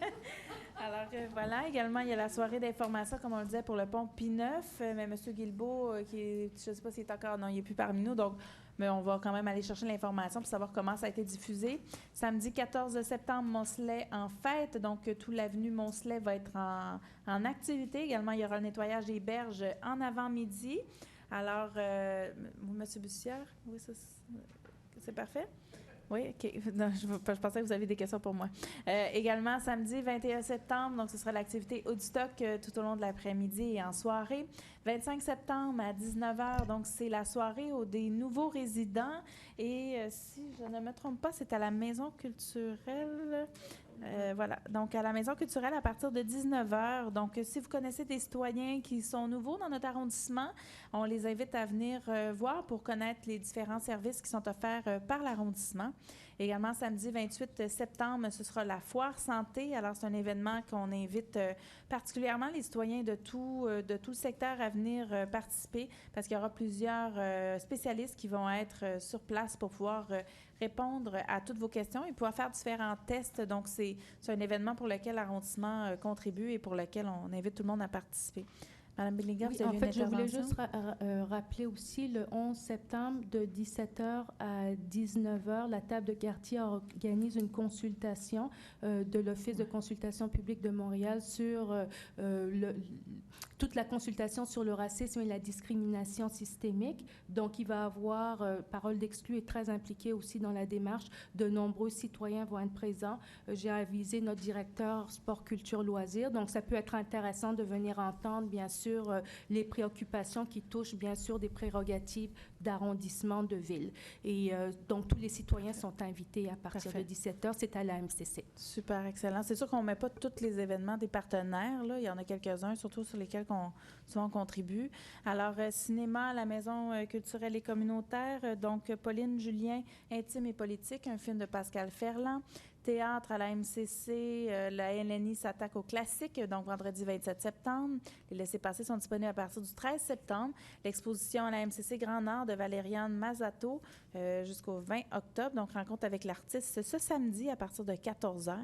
Alors, voilà. Également, il y a la soirée d'information, comme on le disait, pour le pont P9. Mais M. Guilbeault, je ne sais pas s'il est encore... Non, il n'est plus parmi nous. Donc, mais on va quand même aller chercher l'information pour savoir comment ça a été diffusé. Samedi 14 septembre, Moncelet en fête. Donc, toute l'avenue Moncelet va être en activité. Également, il y aura le nettoyage des berges en avant-midi. Alors, M. Bussière, oui, ça, c'est parfait? Oui, OK. Non, je pensais que vous aviez des questions pour moi. Également, samedi 21 septembre, donc ce sera l'activité Woodstock tout au long de l'après-midi et en soirée. 25 septembre à 19h, donc c'est la soirée des nouveaux résidents. Et si je ne me trompe pas, c'est à la Maison culturelle. Voilà. Donc, à la Maison culturelle à partir de 19h. Donc, si vous connaissez des citoyens qui sont nouveaux dans notre arrondissement, on les invite à venir voir pour connaître les différents services qui sont offerts par l'arrondissement. Également, samedi 28 septembre, ce sera la Foire Santé. Alors, c'est un événement qu'on invite particulièrement les citoyens de tout le secteur à venir participer parce qu'il y aura plusieurs spécialistes qui vont être sur place pour pouvoir répondre à toutes vos questions et pouvoir faire différents tests. Donc, c'est un événement pour lequel l'arrondissement contribue et pour lequel on invite tout le monde à participer. Madame Bellingham, Oui, vous avez en une fait, je voulais intervention? juste rappeler aussi le 11 septembre de 17h à 19h, la table de quartier organise une consultation de l'Office de consultation publique de Montréal sur toute la consultation sur le racisme et la discrimination systémique. Donc, il va avoir, Parole d'Exclus est très impliqué aussi dans la démarche. De nombreux citoyens vont être présents. J'ai avisé notre directeur sport, culture, loisirs. Donc, ça peut être intéressant de venir entendre, bien sûr, les préoccupations qui touchent, bien sûr, des prérogatives d'arrondissement de ville. Et donc, tous les citoyens sont invités à partir de 17h. C'est à la MCC. Super, excellent. C'est sûr qu'on ne met pas tous les événements des partenaires. Là. Il y en a quelques-uns, surtout sur lesquels souvent on contribue. Alors, cinéma à la Maison culturelle et communautaire. Donc, Pauline Julien, Intime et politique, un film de Pascal Ferland. Théâtre à la MCC, la LNI s'attaque au classique, donc vendredi 27 septembre. Les laissez-passer sont disponibles à partir du 13 septembre. L'exposition à la MCC Grand Nord de Valériane Mazato jusqu'au 20 octobre. Donc, rencontre avec l'artiste ce samedi à partir de 14h.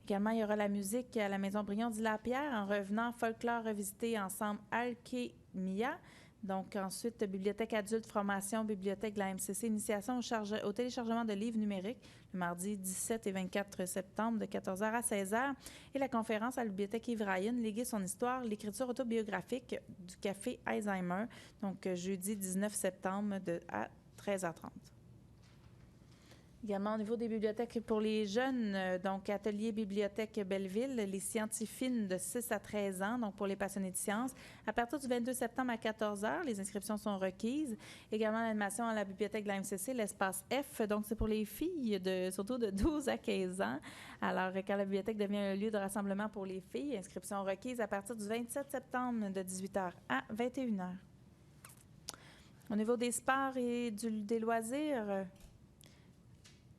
Également, il y aura la musique à la Maison Brillon d'Île-à-Pierre en revenant folklore revisité ensemble Alchémia. Donc, ensuite, bibliothèque adulte, formation, bibliothèque de la MCC, initiation au téléchargement de livres numériques, le mardi 17 et 24 septembre de 14h à 16h. Et la conférence à la bibliothèque Yves Ryan, Léguer son histoire, l'écriture autobiographique du Café Alzheimer, donc jeudi 19 septembre à 13h30. Également au niveau des bibliothèques pour les jeunes, donc Atelier Bibliothèque Belleville, les scientifiques de 6 à 13 ans, donc pour les passionnés de sciences. À partir du 22 septembre à 14 h, les inscriptions sont requises. Également l'animation à la bibliothèque de la MCC, l'espace F, donc c'est pour les filles, surtout de 12 à 15 ans. Alors, quand la bibliothèque devient un lieu de rassemblement pour les filles, inscription requise à partir du 27 septembre de 18 h à 21 h. Au niveau des sports et des loisirs,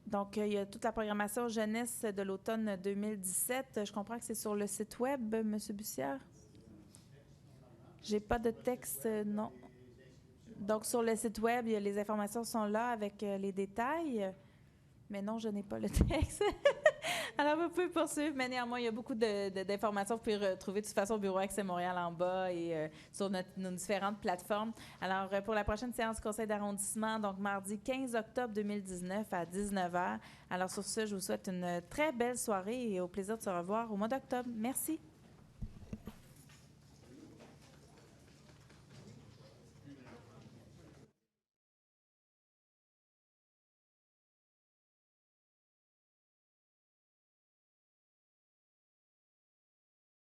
donc, il y a toute la programmation jeunesse de l'automne 2017. Je comprends que c'est sur le site web, M. Bussière? J'ai pas de texte, non. Donc, sur le site web, les informations sont là avec les détails. Mais non, je n'ai pas le texte. Alors, vous pouvez poursuivre, mais néanmoins, il y a beaucoup d'informations. Vous pouvez retrouver de toute façon au Bureau Accès Montréal en bas et sur nos différentes plateformes. Alors, pour la prochaine séance du Conseil d'arrondissement, donc mardi 15 octobre 2019 à 19 h. Alors, sur ce, je vous souhaite une très belle soirée et au plaisir de se revoir au mois d'octobre. Merci.